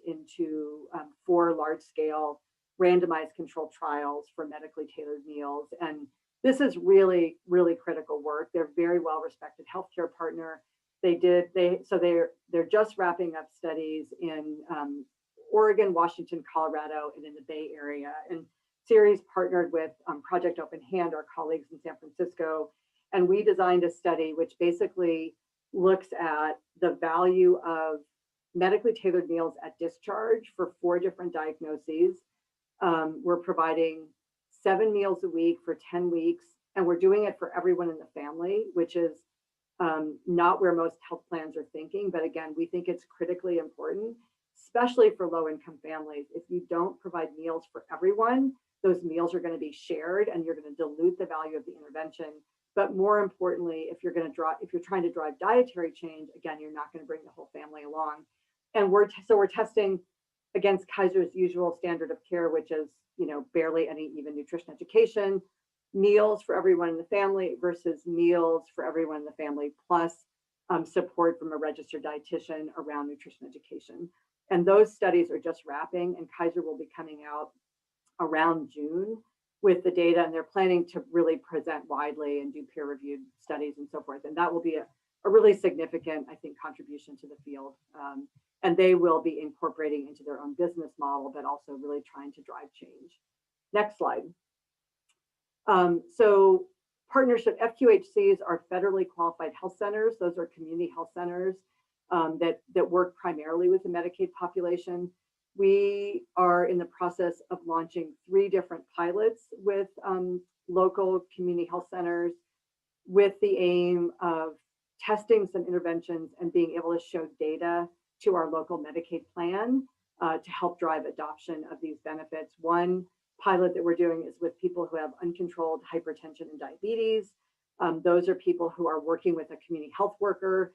into 4 large-scale randomized controlled trials for medically tailored meals. And this is really, really critical work. They're a very well-respected healthcare partner. They're just wrapping up studies in Oregon, Washington, Colorado, and in the Bay Area. And Ceres partnered with Project Open Hand, our colleagues in San Francisco, and we designed a study which basically looks at the value of medically tailored meals at discharge for 4 different diagnoses. We're providing 7 meals a week for 10 weeks, and we're doing it for everyone in the family, which is not where most health plans are thinking. But again, we think it's critically important, especially for low-income families. If you don't provide meals for everyone, those meals are going to be shared, and you're going to dilute the value of the intervention. But more importantly, if you're trying to drive dietary change, again, you're not going to bring the whole family along. And we're testing against Kaiser's usual standard of care, which is barely any even nutrition education, meals for everyone in the family versus meals for everyone in the family, plus support from a registered dietitian around nutrition education. And those studies are just wrapping, and Kaiser will be coming out around June with the data, and they're planning to really present widely and do peer-reviewed studies and so forth. And that will be a really significant, I think, contribution to the field. And they will be incorporating into their own business model, but also really trying to drive change. Next slide. So partnership FQHCs are federally qualified health centers. Those are community health centers that work primarily with the Medicaid population. We are in the process of launching 3 different pilots with local community health centers with the aim of testing some interventions and being able to show data to our local Medicaid plan to help drive adoption of these benefits. One pilot that we're doing is with people who have uncontrolled hypertension and diabetes. Those are people who are working with a community health worker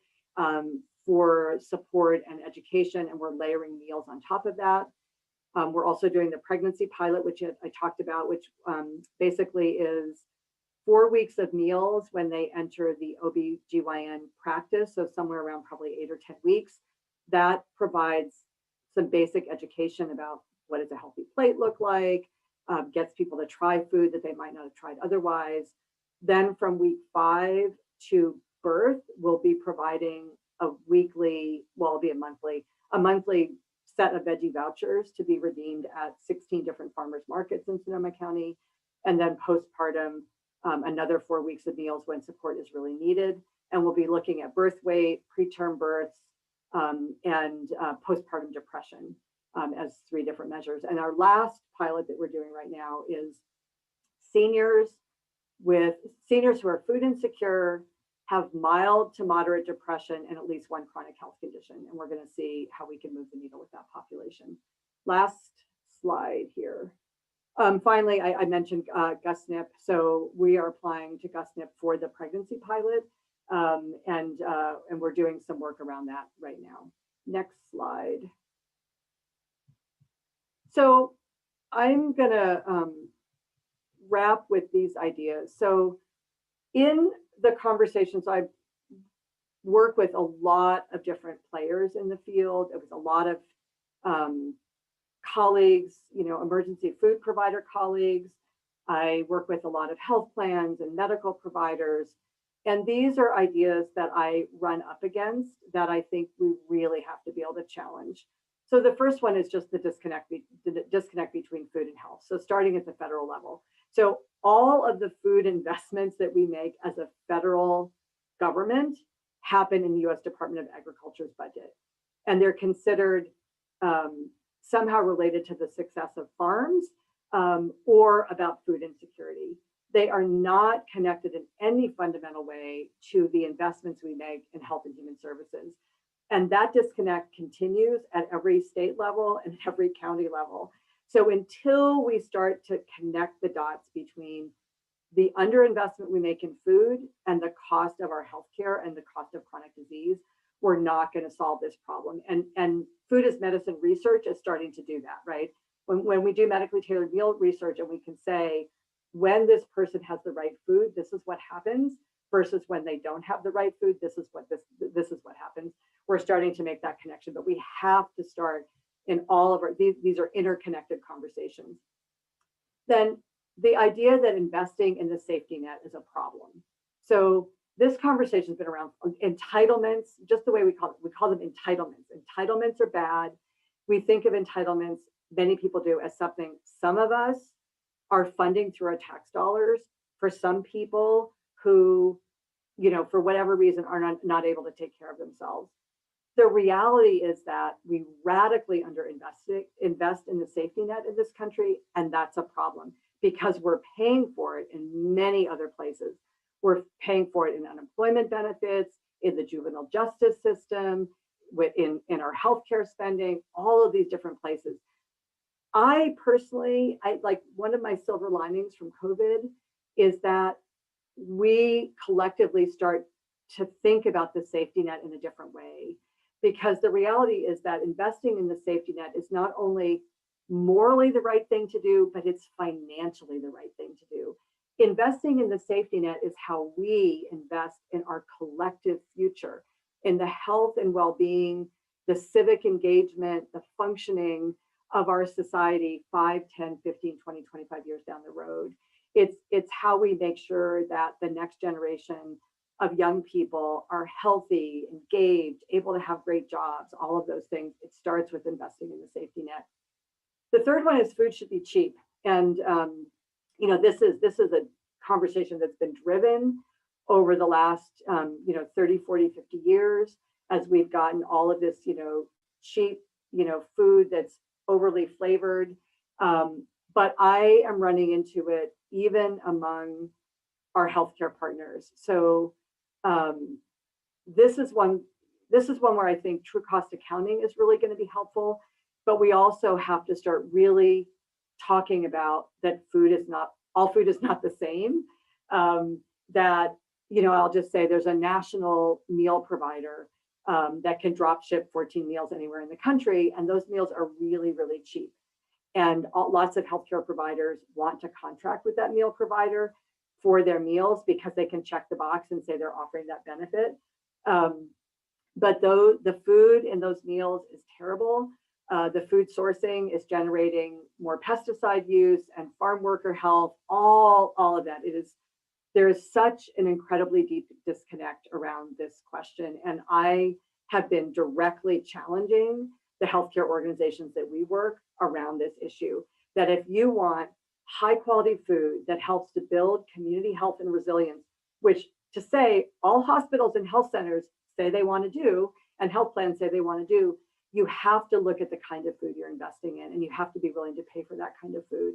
for support and education, and we're layering meals on top of that. We're also doing the pregnancy pilot, which I talked about, which basically is 4 weeks of meals when they enter the OBGYN practice, so somewhere around probably 8 or 10 weeks. That provides some basic education about what does a healthy plate look like, gets people to try food that they might not have tried otherwise. Then from week 5 to birth, we'll be providing a weekly, well, it'll be a monthly set of veggie vouchers to be redeemed at 16 different farmers markets in Sonoma County. And then postpartum, another 4 weeks of meals when support is really needed. And we'll be looking at birth weight, preterm births, and postpartum depression as 3 different measures. And our last pilot that we're doing right now is seniors who are food insecure, have mild to moderate depression, and at least 1 chronic health condition. And we're going to see how we can move the needle with that population. Last slide here. Finally, I mentioned GusNIP. So we are applying to GusNIP for the pregnancy pilot, and we're doing some work around that right now. Next slide. So I'm gonna wrap with these ideas. So in the conversations, I work with a lot of different players in the field. It was a lot of colleagues, emergency food provider colleagues. I work with a lot of health plans and medical providers. And these are ideas that I run up against that I think we really have to be able to challenge. So the first one is just the disconnect between food and health. So starting at the federal level. So all of the food investments that we make as a federal government happen in the US Department of Agriculture's budget. And they're considered somehow related to the success of farms or about food insecurity. They are not connected in any fundamental way to the investments we make in health and human services. And that disconnect continues at every state level and every county level. So until we start to connect the dots between the underinvestment we make in food and the cost of our healthcare and the cost of chronic disease, we're not going to solve this problem. And food as medicine research is starting to do that, right? When we do medically tailored meal research and we can say, when this person has the right food, this is what happens, versus when they don't have the right food, this is what happens. We're starting to make that connection, but we have to start in all of our, these are interconnected conversations. Then the idea that investing in the safety net is a problem. So this conversation has been around. Entitlements, just the way we call them entitlements. Entitlements are bad. We think of entitlements, many people do, as something some of us are funding through our tax dollars for some people who, for whatever reason are not able to take care of themselves. The reality is that we radically invest in the safety net in this country, and that's a problem because we're paying for it in many other places. We're paying for it in unemployment benefits, in the juvenile justice system, in our healthcare spending, all of these different places. I personally, like one of my silver linings from COVID is that we collectively start to think about the safety net in a different way. Because the reality is that investing in the safety net is not only morally the right thing to do, but it's financially the right thing to do. Investing in the safety net is how we invest in our collective future, in the health and well-being, the civic engagement, the functioning of our society 5, 10, 15, 20, 25 years down the road. It's how we make sure that the next generation of young people are healthy, engaged, able to have great jobs, all of those things. It starts with investing in the safety net. The third one is food should be cheap. And this is a conversation that's been driven over the last 30, 40, 50 years as we've gotten all of this, cheap, food that's overly flavored. But I am running into it even among our healthcare partners. So this is one where I think true cost accounting is really going to be helpful. But we also have to start really talking about that all food is not the same. That, I'll just say there's a national meal provider that can drop ship 14 meals anywhere in the country. And those meals are really, really cheap. And lots of healthcare providers want to contract with that meal provider for their meals because they can check the box and say they're offering that benefit. But though the food in those meals is terrible, the food sourcing is generating more pesticide use and farm worker health, all of that. There is such an incredibly deep disconnect around this question. And I have been directly challenging the healthcare organizations that we work around this issue, that if you want high quality food that helps to build community health and resilience, which to say all hospitals and health centers say they want to do, and health plans say they want to do, you have to look at the kind of food you're investing in, and you have to be willing to pay for that kind of food.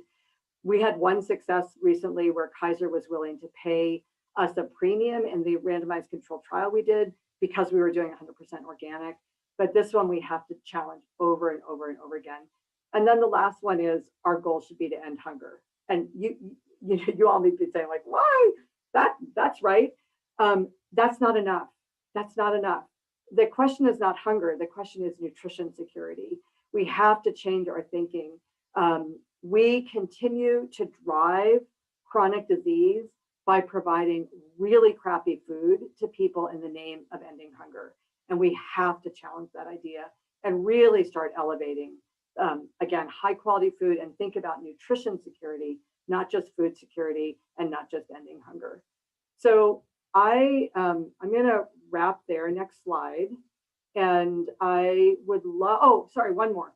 We had one success recently where Kaiser was willing to pay us a premium in the randomized controlled trial we did because we were doing 100% organic. But this one we have to challenge over and over and over again. And then the last one is our goal should be to end hunger. And you all may be saying like, why? That's right. That's not enough. That's not enough. The question is not hunger. The question is nutrition security. We have to change our thinking. We continue to drive chronic disease by providing really crappy food to people in the name of ending hunger. And we have to challenge that idea and really start elevating, again, high quality food and think about nutrition security, not just food security and not just ending hunger. So I'm going to wrap there. Next slide. And I would love, oh, sorry, one more.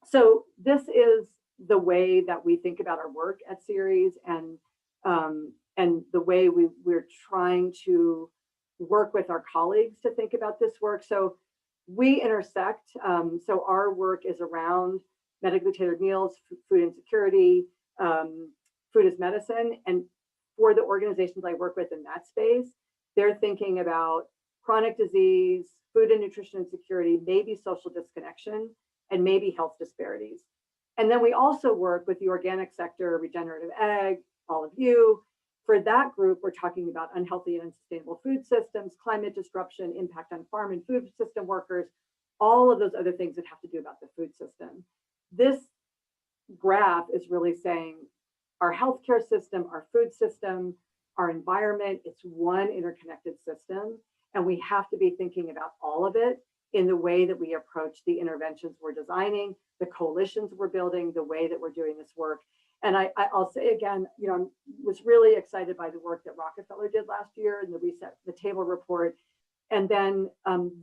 So this is the way that we think about our work at Ceres, and the way we're trying to work with our colleagues to think about this work. So we intersect. So our work is around medically tailored meals, food insecurity, food as medicine. And for the organizations I work with in that space, they're thinking about chronic disease, food and nutrition insecurity, maybe social disconnection, and maybe health disparities. And then we also work with the organic sector, regenerative ag, all of you. For that group, we're talking about unhealthy and unsustainable food systems, climate disruption, impact on farm and food system workers, all of those other things that have to do about the food system. This graph is really saying our healthcare system, our food system, our environment, it's one interconnected system. And we have to be thinking about all of it in the way that we approach the interventions we're designing, the coalitions we're building, the way that we're doing this work. And I'll say again, I was really excited by the work that Rockefeller did last year in the Reset the Table report. And then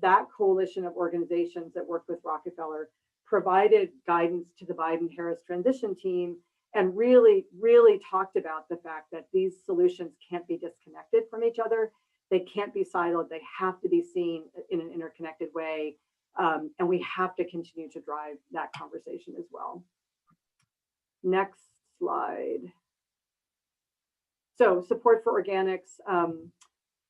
that coalition of organizations that worked with Rockefeller provided guidance to the Biden-Harris transition team and really, really talked about the fact that these solutions can't be disconnected from each other. They can't be siloed. They have to be seen in an interconnected way. And we have to continue to drive that conversation as well. Next slide. So support for organics.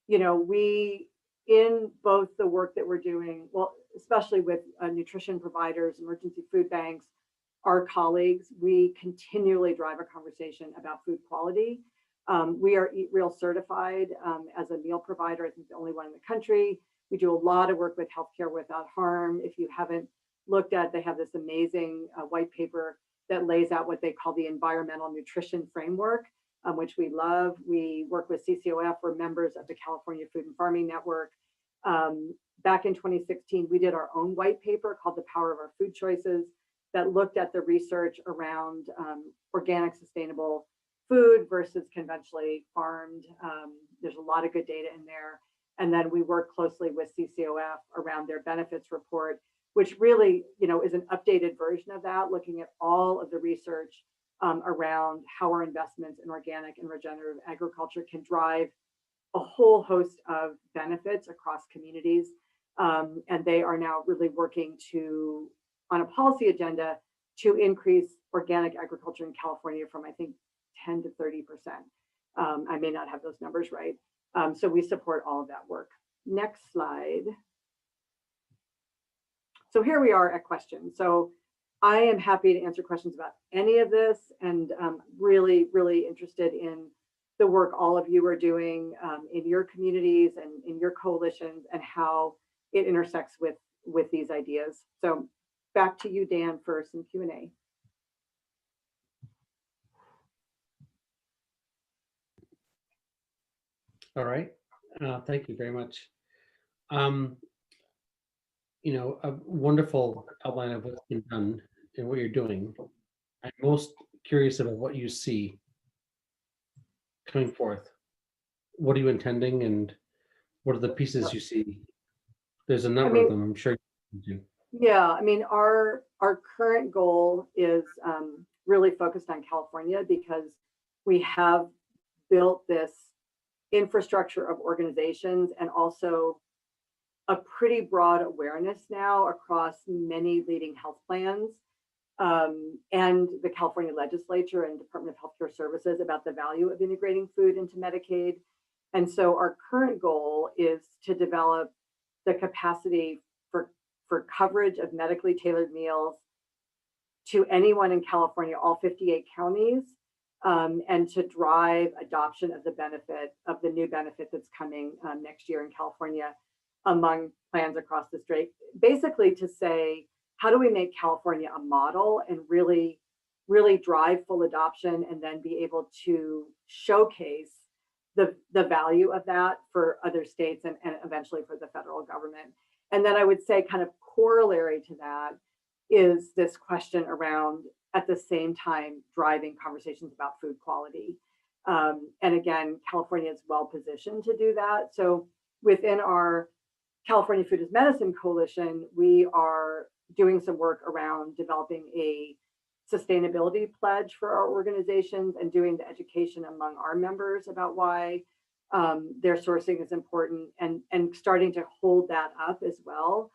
We, in both the work that we're doing, well, especially with nutrition providers, emergency food banks, our colleagues, we continually drive a conversation about food quality. We are Eat Real certified as a meal provider, I think the only one in the country. We do a lot of work with Healthcare Without Harm. If you haven't looked at, they have this amazing white paper that lays out what they call the environmental nutrition framework, which we love. We work with CCOF, we're members of the California Food and Farming Network. Back in 2016, we did our own white paper called The Power of Our Food Choices that looked at the research around organic, sustainable food versus conventionally farmed. There's a lot of good data in there. And then we work closely with CCOF around their benefits report, which really, is an updated version of that, looking at all of the research around how our investments in organic and regenerative agriculture can drive a whole host of benefits across communities. And they are now really working on a policy agenda to increase organic agriculture in California from, I think, 10 to 30%. I may not have those numbers right. So we support all of that work. Next slide. So here we are at questions. So I am happy to answer questions about any of this, and really, really interested in the work all of you are doing in your communities and in your coalitions and how it intersects with these ideas. So back to you, Dan, for some Q&A. All right. Thank you very much. A wonderful outline of what's been done and what you're doing. I'm most curious about what you see coming forth. What are you intending, and what are the pieces you see? There's a number of them, I'm sure you do. Yeah, our current goal is really focused on California because we have built this infrastructure of organizations and also a pretty broad awareness now across many leading health plans and the California legislature and Department of Healthcare Services about the value of integrating food into Medicaid. And so our current goal is to develop the capacity for coverage of medically tailored meals to anyone in California, all 58 counties, and to drive adoption of the new benefit that's coming next year in California among plans across the state. Basically to say, how do we make California a model and really drive full adoption, and then be able to showcase the value of that for other states and eventually for the federal government. And then I would say kind of corollary to that is this question around, at the same time, driving conversations about food quality. And again, California is well positioned to do that. So within our California Food as Medicine Coalition, we are doing some work around developing a sustainability pledge for our organizations and doing the education among our members about why their sourcing is important, and starting to hold that up as well.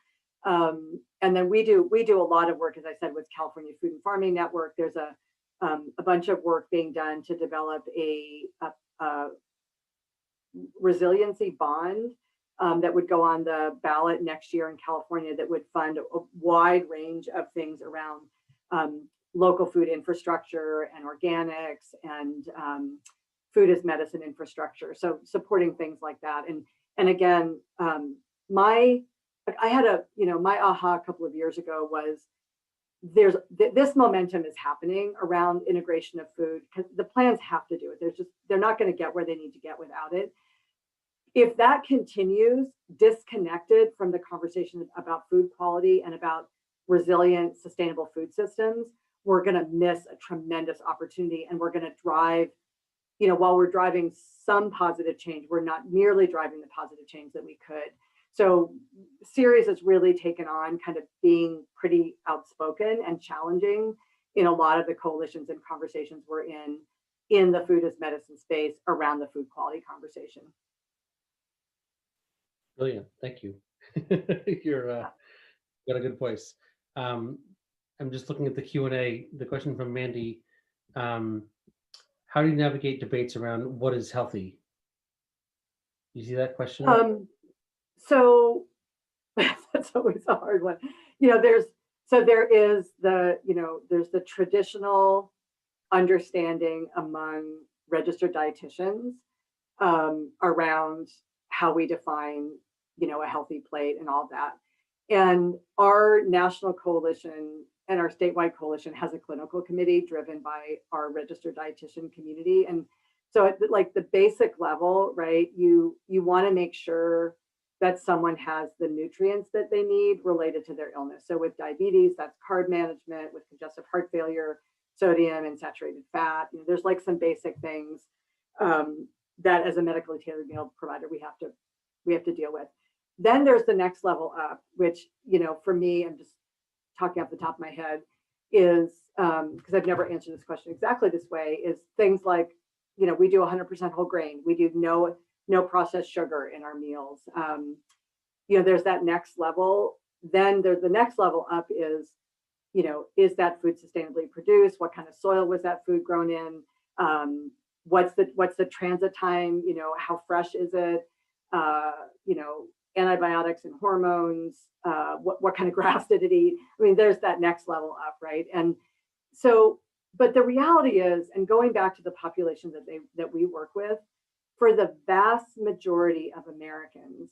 And then we do a lot of work, as I said, with California Food and Farming Network. There's a bunch of work being done to develop a resiliency bond that would go on the ballot next year in California, that would fund a wide range of things around local food infrastructure and organics and food as medicine infrastructure. So supporting things like that. And again, my aha a couple of years ago was, this momentum is happening around integration of food, because the plans have to do it. They're not going to get where they need to get without it. If that continues disconnected from the conversation about food quality and about resilient, sustainable food systems, we're going to miss a tremendous opportunity. And we're going to drive, while we're driving some positive change, we're not nearly driving the positive change that we could. So Ceres has really taken on kind of being pretty outspoken and challenging in a lot of the coalitions and conversations we're in the food as medicine space around the food quality conversation. Brilliant. Thank you. You're got a good voice. I'm just looking at the Q&A, the question from Mandy. How do you navigate debates around what is healthy? You see that question? So that's always a hard one. There is the traditional understanding among registered dietitians around how we define, a healthy plate and all that. And our national coalition and our statewide coalition has a clinical committee driven by our registered dietitian community. And so at the basic level, right, you want to make sure that someone has the nutrients that they need related to their illness. So with diabetes, that's carb management. With congestive heart failure, sodium and saturated fat. There's some basic things that as a medically tailored meal provider we have to deal with. Then there's the next level up, which for me, I'm just talking off the top of my head, is because I've never answered this question exactly this way, is things like, we do 100% whole grain. We do no processed sugar in our meals. There's that next level. Then there's the next level up is, is that food sustainably produced? What kind of soil was that food grown in? What's the transit time? How fresh is it? Antibiotics and hormones. What kind of grass did it eat? I mean, there's that next level up, right? And so, but the reality is, and going back to the population that we work with, for the vast majority of Americans,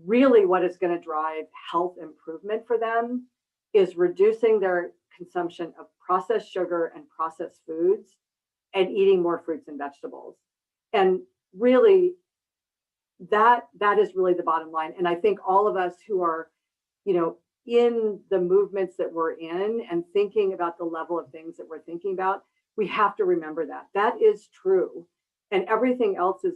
really what is going to drive health improvement for them is reducing their consumption of processed sugar and processed foods and eating more fruits and vegetables. And really, that is really the bottom line. And I think all of us who are, in the movements that we're in and thinking about the level of things that we're thinking about, we have to remember that is true. And everything else is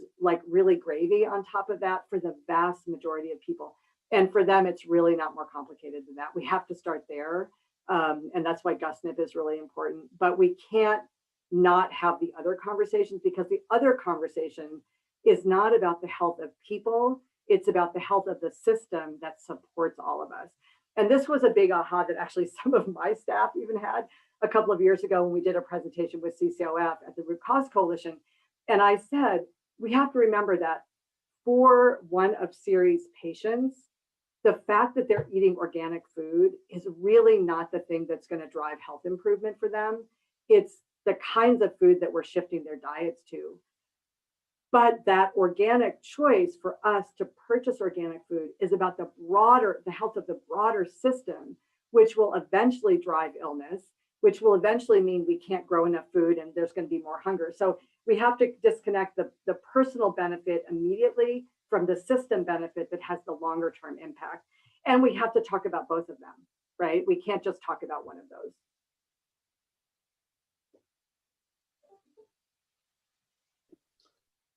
really gravy on top of that for the vast majority of people. And for them, it's really not more complicated than that. We have to start there. And that's why GusNIP is really important. But we can't not have the other conversations, because the other conversation is not about the health of people. It's about the health of the system that supports all of us. And this was a big aha that actually some of my staff even had a couple of years ago when we did a presentation with CCOF at the Root Cause Coalition. And I said, we have to remember that for one of Ceres' patients, the fact that they're eating organic food is really not the thing that's going to drive health improvement for them. It's the kinds of food that we're shifting their diets to. But that organic choice for us to purchase organic food is about the health of the broader system, which will eventually drive illness, which will eventually mean we can't grow enough food and there's going to be more hunger. So we have to disconnect the personal benefit immediately from the system benefit that has the longer term impact. And we have to talk about both of them, right? We can't just talk about one of those.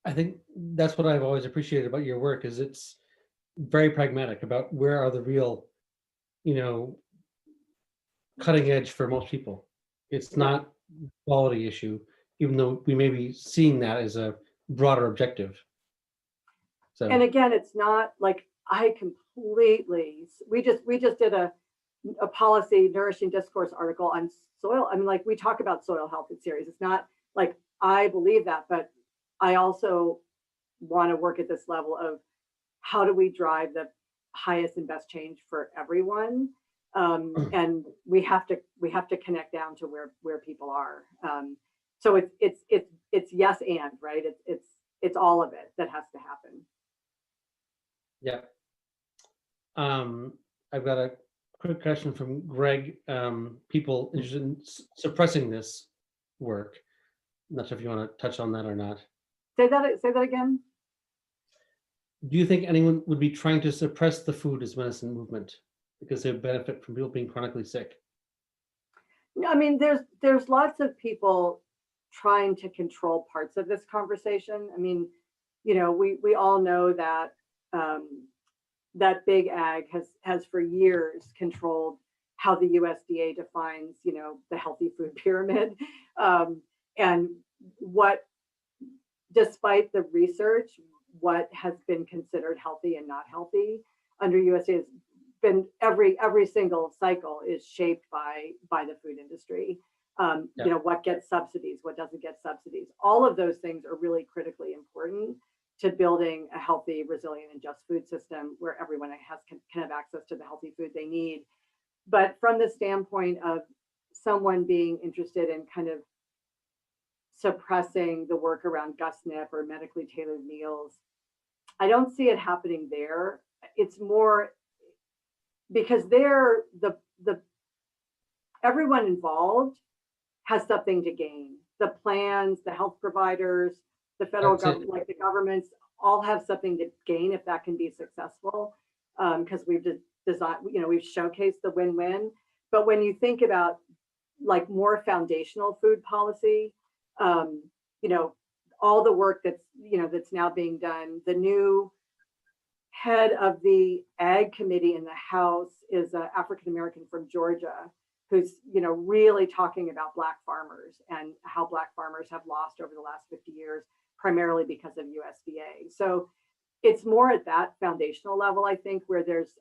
I think that's what I've always appreciated about your work, is it's very pragmatic about where are the real, cutting edge for most people. It's not a quality issue, even though we may be seeing that as a broader objective. So, and again, it's not like we just did a policy nourishing discourse article on soil. I mean, like, we talk about soil health in series. It's not like I believe that, but I also want to work at this level of how do we drive the highest and best change for everyone. And we have to connect down to where people are. So it's yes and, right. It's all of it that has to happen. yeah. I've got a quick question from Greg. People interested in suppressing this work. I'm not sure if you want to touch on that or not. Say that again. Do you think anyone would be trying to suppress the food as medicine movement because they benefit from people being chronically sick? I mean, there's lots of people trying to control parts of this conversation. I mean, we all know that that big ag has for years controlled how the USDA defines, the healthy food pyramid, and despite the research, what has been considered healthy and not healthy under USDA has been every single cycle is shaped by the food industry. What gets subsidies, what doesn't get subsidies. All of those things are really critically important to building a healthy, resilient, and just food system where everyone can have access to the healthy food they need. But from the standpoint of someone being interested in kind of suppressing the work around GusNIP or medically tailored meals, I don't see it happening there. It's more because everyone involved has something to gain. The plans, the health providers, the federal government, like the governments, all have something to gain if that can be successful. Because we've designed, we've showcased the win-win. But when you think about like more foundational food policy, all the work that's now being done, the new head of the Ag Committee in the House is an African-American from Georgia, who's really talking about Black farmers and how Black farmers have lost over the last 50 years, primarily because of USDA. So it's more at that foundational level, I think, where there's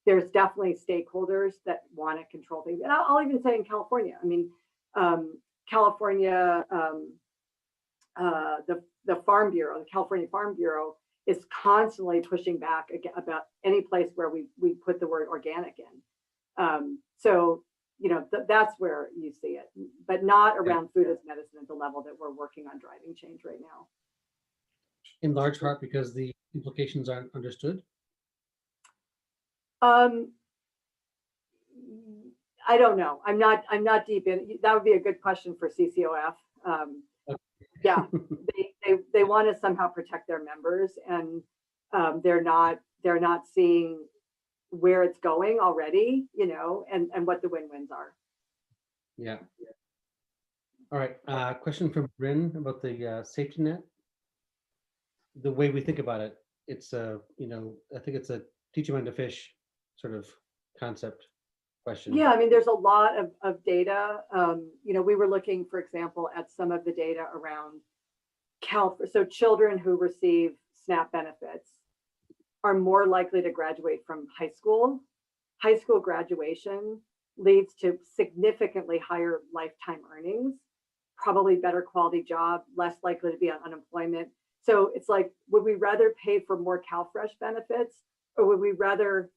definitely stakeholders that want to control things. And I'll even say in California, I mean, California, the Farm Bureau, the California Farm Bureau, is constantly pushing back about any place where we put the word organic in. So that's where you see it, but not around food as medicine at the level that we're working on driving change right now. In large part because the implications aren't understood? I don't know. I'm not deep in. That would be a good question for CCOF. Yeah, they want to somehow protect their members, and they're not seeing where it's going already, and what the win-wins are. Yeah. All right. Question from Bryn about the safety net. The way we think about it, it's I think it's a teach them how to fish sort of concept question. Yeah, I mean, there's a lot of data. We were looking, for example, at some of the data around so children who receive SNAP benefits are more likely to graduate from high school. High school graduation leads to significantly higher lifetime earnings, probably better quality job, less likely to be on unemployment. So it's like, would we rather pay for more CalFresh benefits or would we rather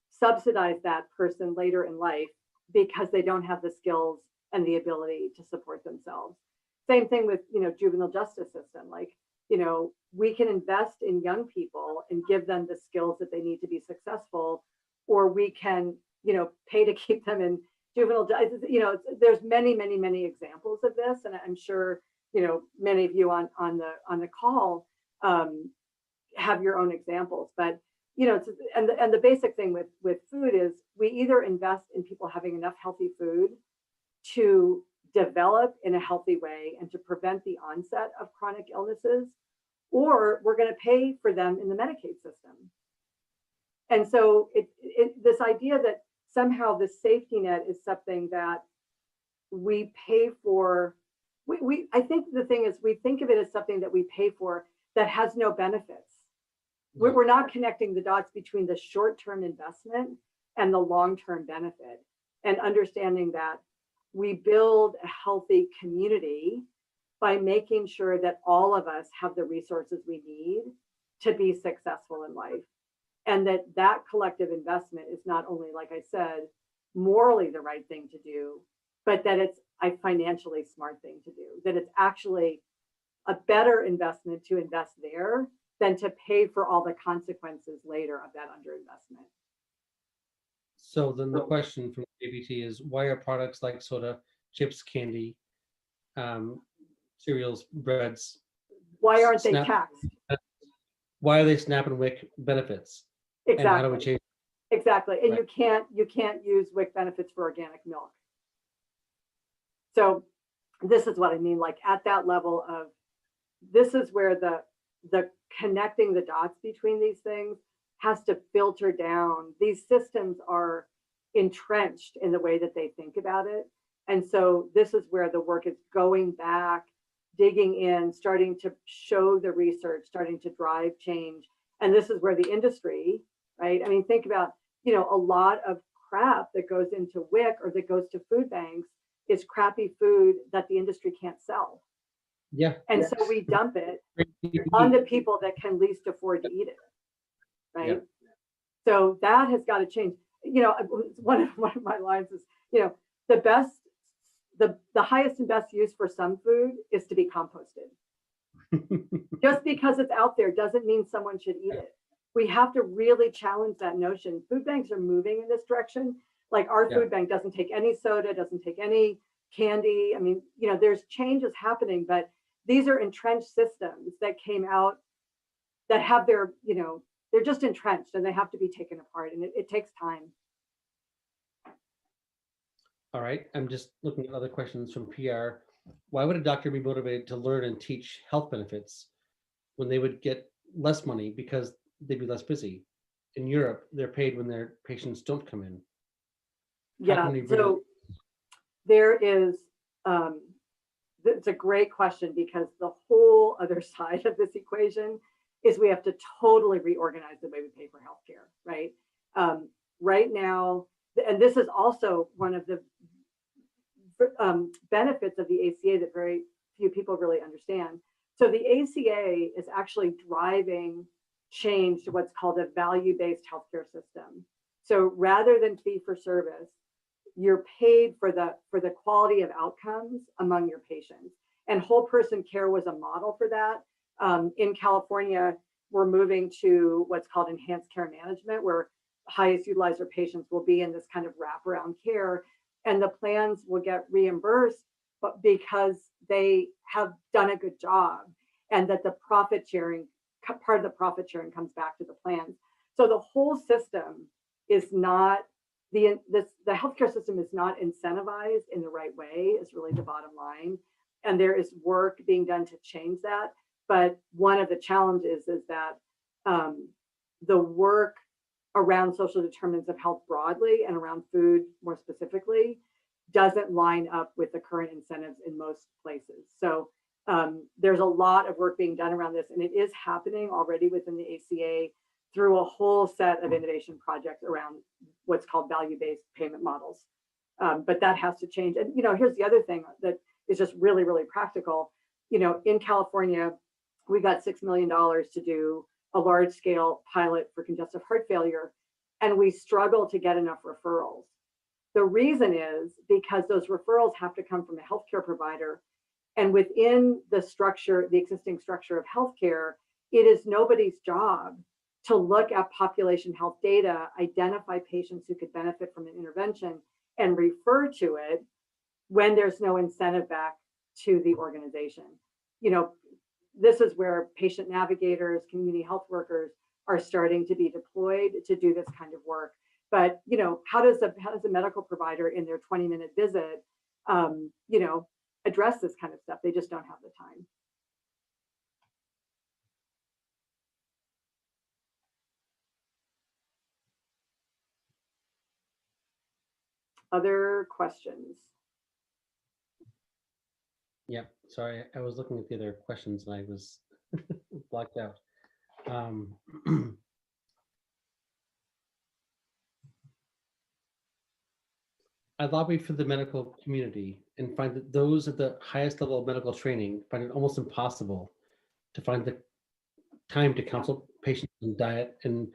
subsidize that person later in life because they don't have the skills and the ability to support themselves? Same thing with, juvenile justice system. Like, we can invest in young people and give them the skills that they need to be successful, or we can, pay to keep them in juvenile justice. There's many, many, many examples of this, and I'm sure, many of you on the call have your own examples. But and the basic thing with food is we either invest in people having enough healthy food to develop in a healthy way and to prevent the onset of chronic illnesses, or we're going to pay for them in the Medicaid system. And so this idea that somehow the safety net is something that we pay for, I think the thing is we think of it as something that we pay for that has no benefits. We're not connecting the dots between the short-term investment and the long-term benefit, and understanding that we build a healthy community by making sure that all of us have the resources we need to be successful in life. And that collective investment is not only, like I said, morally the right thing to do, but that it's a financially smart thing to do, that it's actually a better investment to invest there than to pay for all the consequences later of that underinvestment. So then the question from ABT is, why are products like soda, chips, candy, cereals, breads, why aren't they taxed? Why are they SNAP and WIC benefits? Exactly. And how do we change? Exactly. And Right. you can't use WIC benefits for organic milk. So this is what I mean, like at that level of, this is where the connecting the dots between these things has to filter down. These systems are entrenched in the way that they think about it. And so this is where the work is going back, digging in, starting to show the research, starting to drive change. And this is where the industry, right? I mean, think about, a lot of crap that goes into WIC or that goes to food banks is crappy food that the industry can't sell. Yeah. And so we dump it on the people that can least afford to eat it, right? Yeah. So that has got to change. One of my lines is, the highest and best use for some food is to be composted. Just because it's out there doesn't mean someone should eat it. We have to really challenge that notion. Food banks are moving in this direction. Like our food bank doesn't take any soda, doesn't take any candy. I mean, there's changes happening, but these are entrenched systems that came out that have their, they're just entrenched and they have to be taken apart, and it takes time. All right. I'm just looking at other questions from PR. Why would a doctor be motivated to learn and teach health benefits when they would get less money because they'd be less busy? In Europe, they're paid when their patients don't come in. Yeah, so there is, it's a great question, because the whole other side of this equation is we have to totally reorganize the way we pay for healthcare, right? Right now, and this is also one of the benefits of the ACA that very few people really understand. So the ACA is actually driving change to what's called a value-based healthcare system. So rather than fee for service, you're paid for the quality of outcomes among your patients. And whole person care was a model for that. In California, we're moving to what's called enhanced care management, where highest utilizer patients will be in this kind of wraparound care, and the plans will get reimbursed, but because they have done a good job, and that the profit sharing, part of the profit sharing comes back to the plans. So the whole system is not, the healthcare system is not incentivized in the right way, is really the bottom line. And there is work being done to change that. But one of the challenges is that the work around social determinants of health broadly and around food more specifically doesn't line up with the current incentives in most places. So there's a lot of work being done around this, and it is happening already within the ACA through a whole set of innovation projects around what's called value-based payment models. But that has to change. And here's the other thing that is just really, really practical. In California, we got $6 million to do a large scale pilot for congestive heart failure, and we struggle to get enough referrals. The reason is because those referrals have to come from a healthcare provider. And within the structure, the existing structure of healthcare, it is nobody's job to look at population health data, identify patients who could benefit from an intervention, and refer to it when there's no incentive back to the organization. You know, this is where patient navigators, community health workers are starting to be deployed to do this kind of work. But, you know, how does a medical provider in their 20-minute visit, you know, address this kind of stuff? They just don't have the time. Other questions? Yeah, sorry, I was looking at the other questions and I was blocked out. I lobby for the medical community and find that those at the highest level of medical training find it almost impossible to find the time to counsel patients on diet and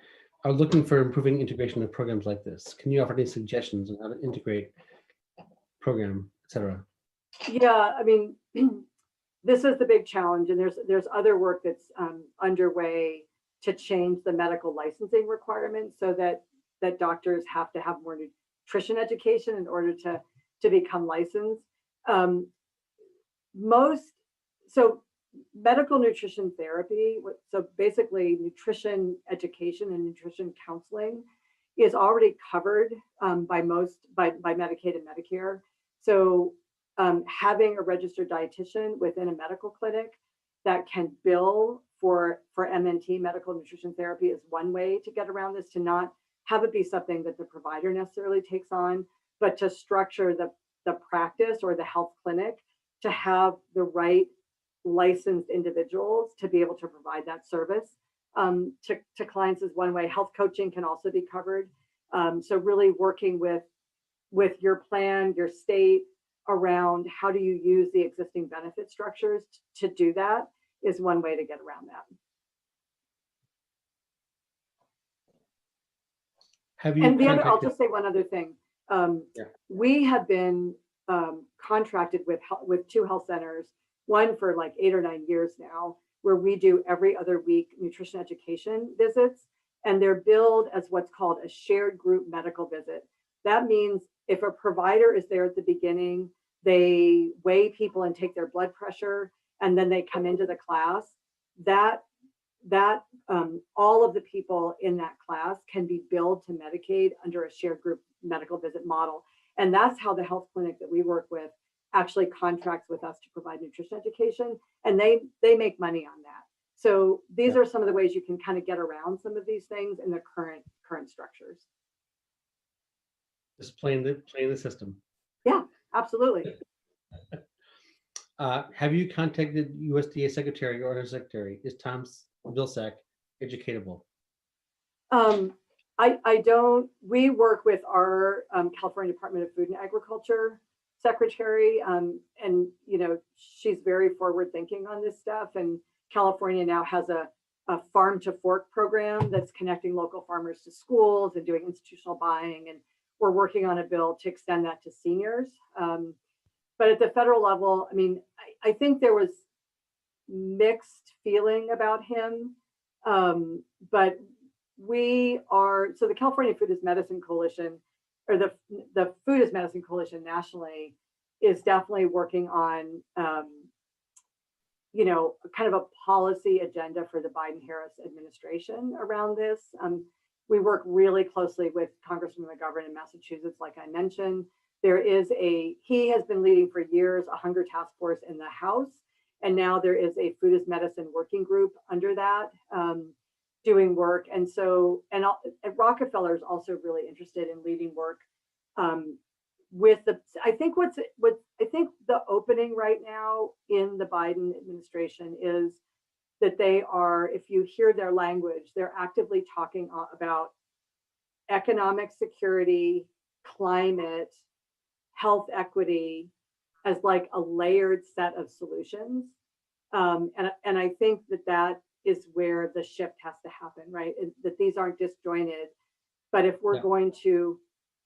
are looking for improving integration of programs like this. Can you offer any suggestions on how to integrate program, et cetera? Yeah, I mean, this is the big challenge, and there's other work that's underway to change the medical licensing requirements so that doctors have to have more nutrition education in order to become licensed. So medical nutrition therapy, so basically nutrition education and nutrition counseling is already covered by Medicaid and Medicare. So having a registered dietitian within a medical clinic that can bill for MNT, medical nutrition therapy, is one way to get around this, to not have it be something that the provider necessarily takes on, but to structure the practice or the health clinic to have the right licensed individuals to be able to provide that service to clients is one way. Health coaching can also be covered. So really working with your plan, your state, around how do you use the existing benefit structures to do that is one way to get around that. I'll just say one other thing. We have been contracted with 2 health centers, one for like 8 or 9 years now, where we do every other week nutrition education visits, and they're billed as what's called a shared group medical visit. That means if a provider is there at the beginning, they weigh people and take their blood pressure, and then they come into the class, that all of the people in that class can be billed to Medicaid under a shared group medical visit model. And that's how the health clinic that we work with actually contracts with us to provide nutrition education, and they make money on that. So these are some of the ways you can kind of get around some of these things in the current structures. Just playing the system. Yeah, absolutely. Have you contacted USDA Secretary or Undersecretary? Is Tom Vilsack educatable? I don't. We work with our California Department of Food and Agriculture secretary, and you know, she's very forward thinking on this stuff. And California now has a farm to fork program that's connecting local farmers to schools and doing institutional buying, and we're working on a bill to extend that to seniors. But at the federal level, I mean, I think there was mixed feeling about him, but so the California Food is Medicine Coalition, or the Food is Medicine Coalition nationally, is definitely working on you know, kind of a policy agenda for the Biden-Harris administration around this. We work really closely with Congressman McGovern in Massachusetts, like I mentioned. He has been leading for years a hunger task force in the House, and now there is a Food is Medicine working group under that, doing work. And Rockefeller is also really interested in leading work with I think the opening right now in the Biden administration is that they are, if you hear their language, they're actively talking about economic security, climate, health equity as like a layered set of solutions. And I think that is where the shift has to happen, right? That these aren't disjointed. But if we're going to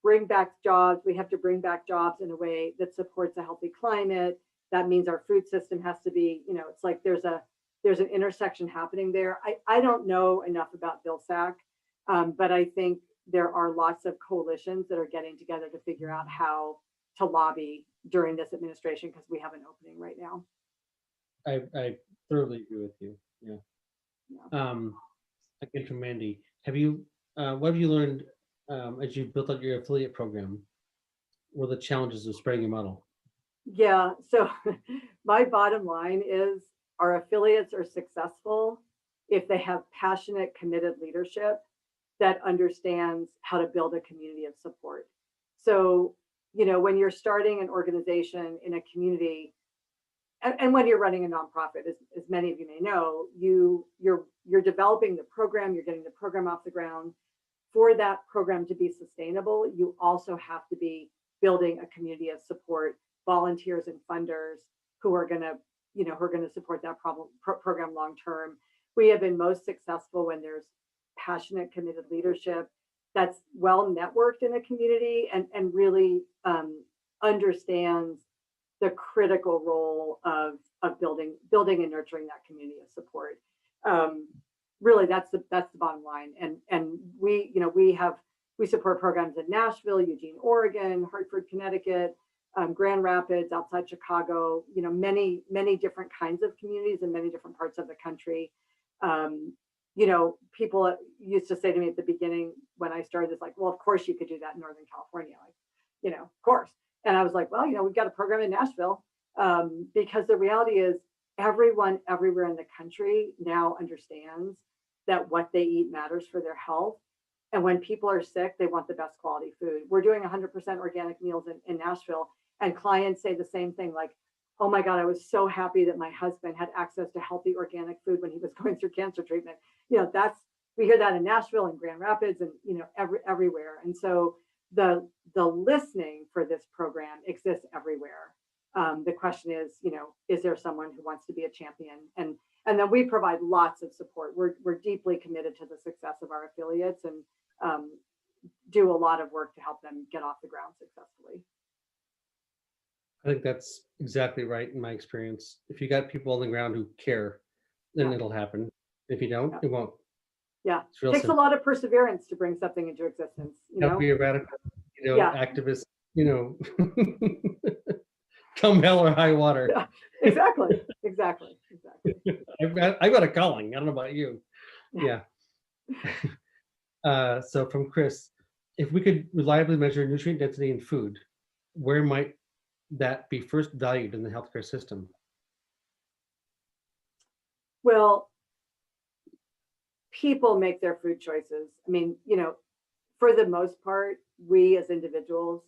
bring back jobs, we have to bring back jobs in a way that supports a healthy climate. That means our food system has to be, it's like there's an intersection happening there. I don't know enough about BILSAC, but I think there are lots of coalitions that are getting together to figure out how to lobby during this administration, because we have an opening right now. I thoroughly agree with you. Yeah. Again, from Mandy, what have you learned as you built up your affiliate program? What are the challenges of spreading your model? Yeah, so my bottom line is our affiliates are successful if they have passionate, committed leadership that understands how to build a community of support. So, when you're starting an organization in a community, and when you're running a nonprofit, as many of you may know, you're developing the program, you're getting the program off the ground. For that program to be sustainable, you also have to be building a community of support, volunteers and funders who are going to support that program long term. We have been most successful when there's passionate, committed leadership that's well networked in a community and really understands the critical role of building and nurturing that community of support. Really, that's the bottom line. And we support programs in Nashville, Eugene, Oregon, Hartford, Connecticut, Grand Rapids, outside Chicago. Many different kinds of communities in many different parts of the country. People used to say to me at the beginning when I started this, like, well, of course you could do that in Northern California, of course. And I was like, well, we've got a program in Nashville, because the reality is everyone everywhere in the country now understands that what they eat matters for their health. And when people are sick, they want the best quality food. We're doing 100% organic meals in Nashville, and clients say the same thing, like, oh my God, I was so happy that my husband had access to healthy organic food when he was going through cancer treatment. We hear that in Nashville and Grand Rapids and, everywhere. And so the listening for this program exists everywhere. The question is there someone who wants to be a champion? And then we provide lots of support. We're deeply committed to the success of our affiliates and do a lot of work to help them get off the ground successfully. I think that's exactly right in my experience. If you got people on the ground who care, then it'll happen. If you don't, it won't. Yeah, it takes a lot of perseverance to bring something into existence. Be a radical, activist. Come hell or high water. Yeah, exactly. I've got a calling. I don't know about you. Yeah. So from Chris, if we could reliably measure nutrient density in food, where might that be first valued in the healthcare system? Well, people make their food choices. I mean, for the most part, we as individuals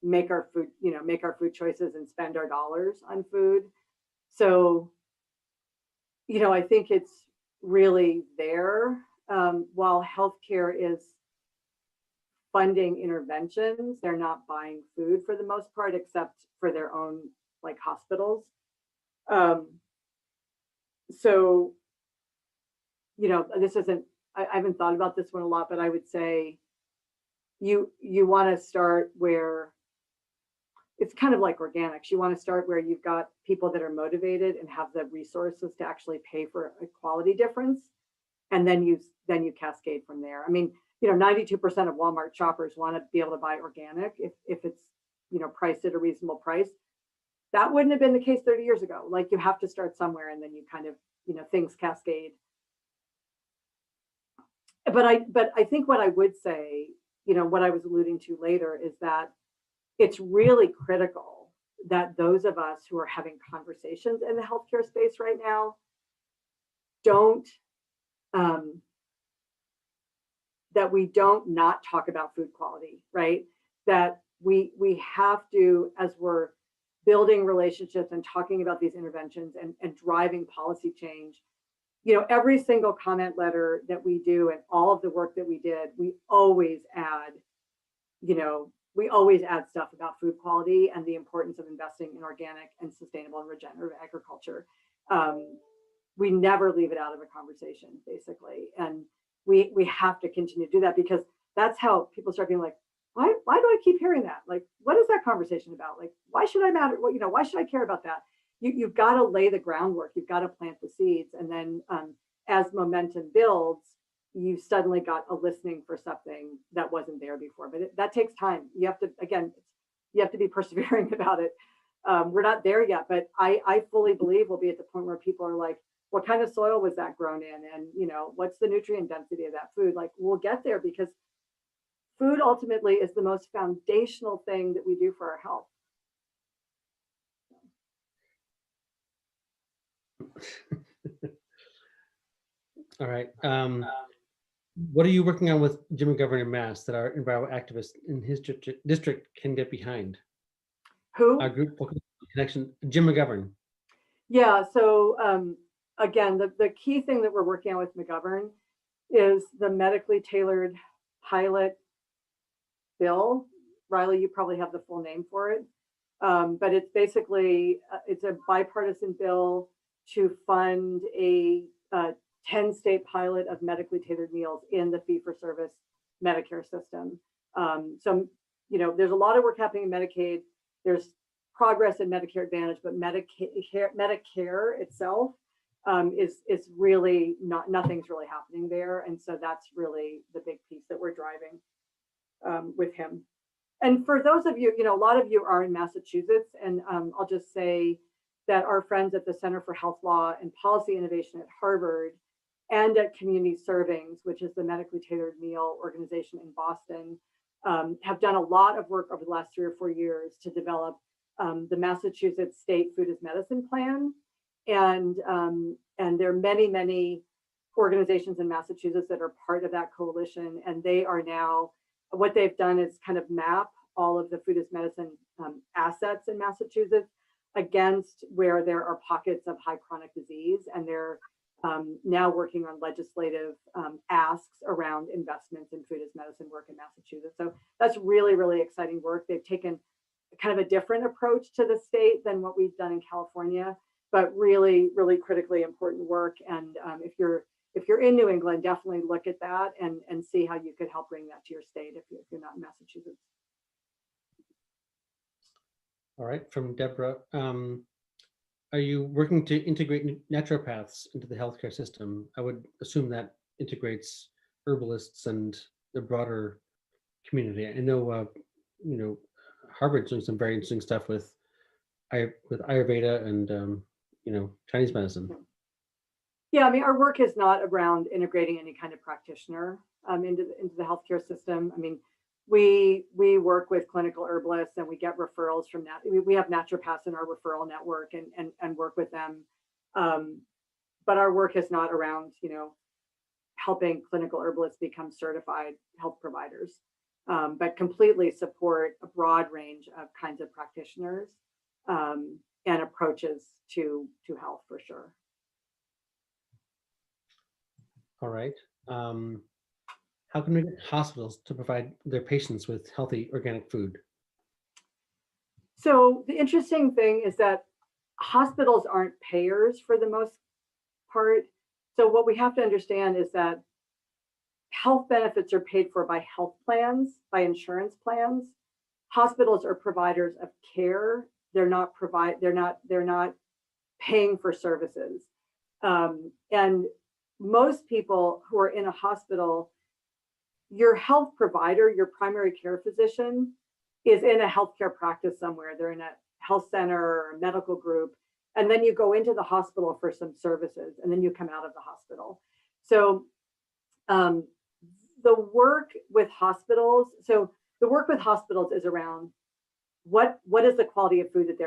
make our food choices and spend our dollars on food. So, I think it's really there. While healthcare is funding interventions, they're not buying food for the most part, except for their own hospitals. So, this isn't, I haven't thought about this one a lot, but I would say you want to start where it's kind of like organics. You want to start where you've got people that are motivated and have the resources to actually pay for a quality difference. And then you cascade from there. I mean, 92% of Walmart shoppers want to be able to buy organic if it's, priced at a reasonable price. That wouldn't have been the case 30 years ago. You have to start somewhere and then you kind of, things cascade. But I think what I would say, what I was alluding to later is that it's really critical that those of us who are having conversations in the healthcare space right now don't that we don't not talk about food quality, right? That we have to, as we're building relationships and talking about these interventions and driving policy change, every single comment letter that we do and all of the work that we did, we always add stuff about food quality and the importance of investing in organic and sustainable and regenerative agriculture. we never leave it out of a conversation, basically. And we have to continue to do that, because that's how people start being like, why do I keep hearing that? Like, what is that conversation about? Like, why should I matter? Well, why should I care about that? You've got to lay the groundwork. You've got to plant the seeds. And then as momentum builds, you suddenly got a listening for something that wasn't there before. But that takes time. You have to, again, you have to be persevering about it. We're not there yet, but I fully believe we'll be at the point where people are like, what kind of soil was that grown in? And, what's the nutrient density of that food? Like, we'll get there, because food ultimately is the most foundational thing that we do for our health. All right. What are you working on with Jim McGovern in Mass that our environmental activists in his district can get behind? Who? Our group connection, Jim McGovern. Yeah. So again, the key thing that we're working on with McGovern is the medically tailored pilot bill. Riley, you probably have the full name for it. But it's basically, it's a bipartisan bill to fund a 10-state pilot of medically tailored meals in the fee-for-service Medicare system. So, there's a lot of work happening in Medicaid. There's progress in Medicare Advantage, but Medicare itself is really nothing's really happening there. And so that's really the big piece that we're driving with him. And for those of you, a lot of you are in Massachusetts, and I'll just say that our friends at the Center for Health Law and Policy Innovation at Harvard and at Community Servings, which is the medically tailored meal organization in Boston, have done a lot of work over the last 3 or 4 years to develop the Massachusetts State Food as Medicine Plan. And there are many, many organizations in Massachusetts that are part of that coalition. And they are now, what they've done is kind of map all of the food as medicine assets in Massachusetts against where there are pockets of high chronic disease. And they're now working on legislative asks around investments in food as medicine work in Massachusetts. So that's really, really exciting work. They've taken kind of a different approach to the state than what we've done in California, but really, really critically important work. And if you're in New England, definitely look at that and see how you could help bring that to your state if you're not in Massachusetts. All right, from Deborah. Are you working to integrate naturopaths into the healthcare system? I would assume that integrates herbalists and the broader community. I know, Harvard's doing some very interesting stuff with Ayurveda and Chinese medicine. Yeah, I mean, our work is not around integrating any kind of practitioner into the healthcare system. I mean, we work with clinical herbalists and we get referrals from that. We have naturopaths in our referral network and work with them. But our work is not around, helping clinical herbalists become certified health providers, but completely support a broad range of kinds of practitioners and approaches to health for sure. All right. How can we get hospitals to provide their patients with healthy organic food? So the interesting thing is that hospitals aren't payers for the most part. So what we have to understand is that health benefits are paid for by health plans, by insurance plans. Hospitals are providers of care. They're not paying for services. And most people who are in a hospital, your health provider, your primary care physician, is in a healthcare practice somewhere. They're in a health center or a medical group. And then you go into the hospital for some services, and then you come out of the hospital. So the work with hospitals is around what is the quality of food that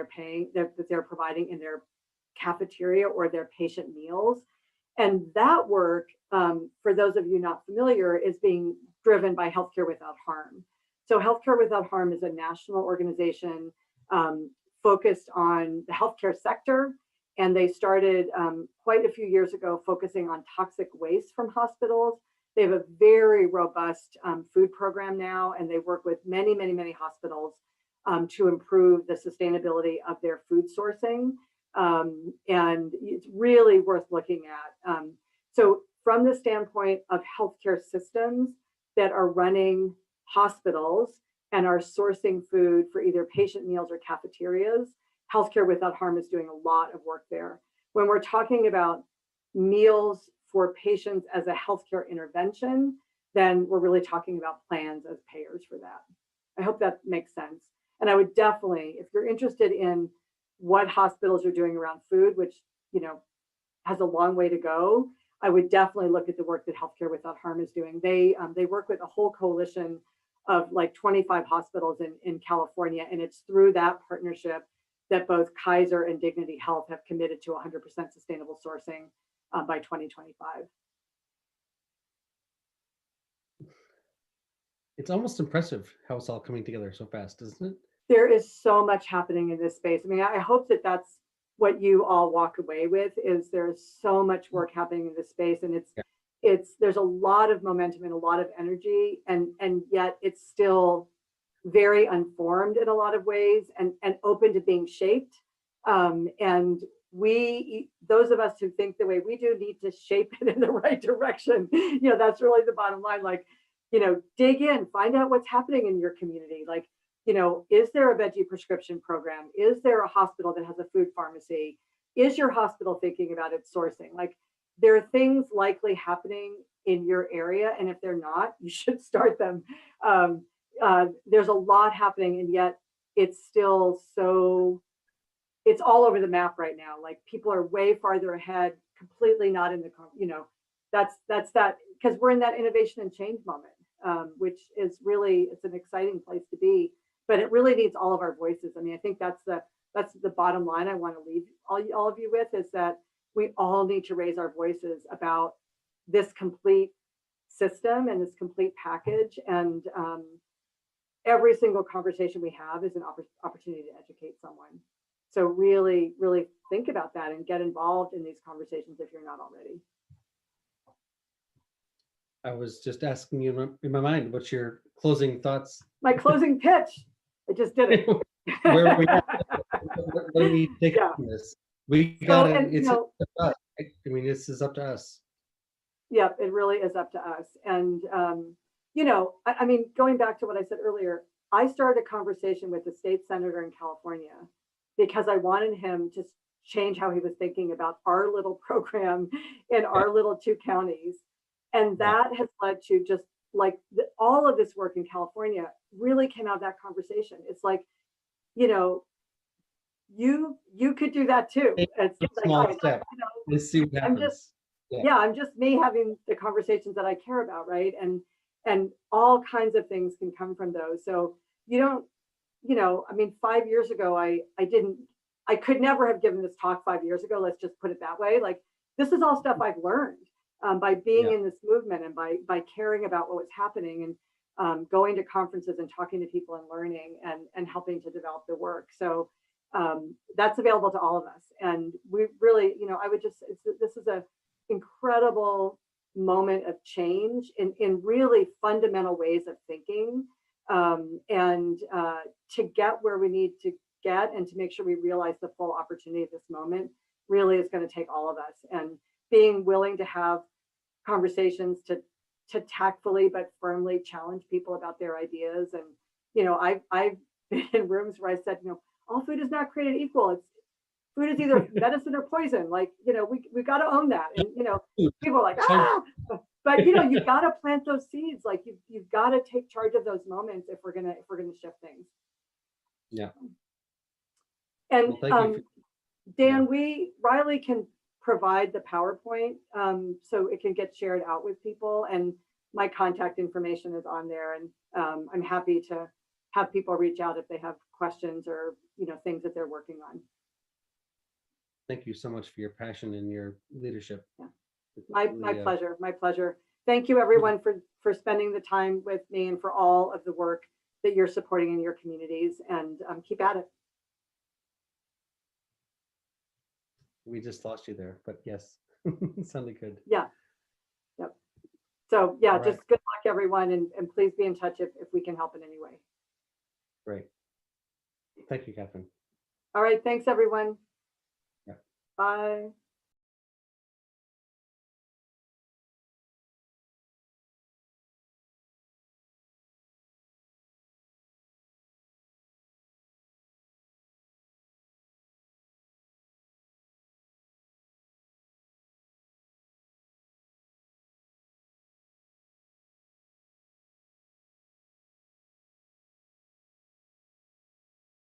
they're providing in their cafeteria or their patient meals. And that work, for those of you not familiar, is being driven by Healthcare Without Harm. So Healthcare Without Harm is a national organization focused on the healthcare sector. And they started quite a few years ago focusing on toxic waste from hospitals. They have a very robust food program now, and they work with many, many, many hospitals to improve the sustainability of their food sourcing. And it's really worth looking at. So from the standpoint of healthcare systems that are running hospitals and are sourcing food for either patient meals or cafeterias, Healthcare Without Harm is doing a lot of work there. When we're talking about meals for patients as a healthcare intervention, then we're really talking about plans as payers for that. I hope that makes sense. And I would definitely, if you're interested in what hospitals are doing around food, which, you know, has a long way to go, I would definitely look at the work that Healthcare Without Harm is doing. They work with a whole coalition of like 25 hospitals in California, and it's through that partnership that both Kaiser and Dignity Health have committed to 100% sustainable sourcing by 2025. It's almost impressive how it's all coming together so fast, isn't it? There is so much happening in this space. I mean, I hope that that's what you all walk away with, is there's so much work happening in this space, and there's a lot of momentum and a lot of energy, and yet it's still very unformed in a lot of ways, and open to being shaped. And those of us who think the way we do, need to shape it in the right direction. You know, that's really the bottom line. Like, you know, dig in, find out what's happening in your community. Like, you know, is there a veggie prescription program? Is there a hospital that has a food pharmacy? Is your hospital thinking about its sourcing? Like, there are things likely happening in your area, and if they're not, you should start them. There's a lot happening, and yet it's still it's all over the map right now. Like, people are way farther ahead, completely not in the, you know, that's that, because we're in that innovation and change moment, which is really, it's an exciting place to be, but it really needs all of our voices. I mean, I think that's the bottom line I want to leave all of you with, is that we all need to raise our voices about this complete system and this complete package. And every single conversation we have is an opportunity to educate someone. So really, really think about that and get involved in these conversations if you're not already. I was just asking you in my mind, what's your closing thoughts? My closing pitch. I just did it. Where are we at? What do we take from this? We got it. It's up to us. I mean, this is up to us. Yeah, it really is up to us. And, you know, I mean, going back to what I said earlier, I started a conversation with the state senator in California because I wanted him to change how he was thinking about our little program in our little 2 counties. And that has led to just like all of this work in California really came out of that conversation. It's like, you know, you could do that too. It's a like, small step. You know, let's see what happens. I'm just me having the conversations that I care about, right? And all kinds of things can come from those. So you don't, you know, I mean, 5 years ago, I could never have given this talk 5 years ago. Let's just put it that way. Like, this is all stuff I've learned by being in this movement and by caring about what was happening, and going to conferences and talking to people and learning and helping to develop the work. So that's available to all of us. And we really, you know, I would just, this is a incredible moment of change in really fundamental ways of thinking, and to get where we need to get and to make sure we realize the full opportunity of this moment really is going to take all of us, and being willing to have conversations to tactfully but firmly challenge people about their ideas. And, you know, I've been in rooms where I said, you know, all food is not created equal. Food is either medicine or poison. Like, you know, we got to own that. And, you know, people are like, but you know, you've got to plant those seeds. Like, you've got to take charge of those moments if we're gonna shift things. Yeah. And Dan, Riley can provide the PowerPoint so it can get shared out with people, and my contact information is on there, and I'm happy to have people reach out if they have questions or, you know, things that they're working on. Thank you so much for your passion and your leadership. Yeah. My pleasure. My pleasure. Thank you, everyone, for spending the time with me and for all of the work that you're supporting in your communities, and keep at it. We just lost you there, but yes, sounded good. Yeah. Yep. So yeah, right. Just good luck, everyone, and please be in touch if we can help in any way. Great. Thank you, Cathryn. All right. Thanks, everyone. Bye.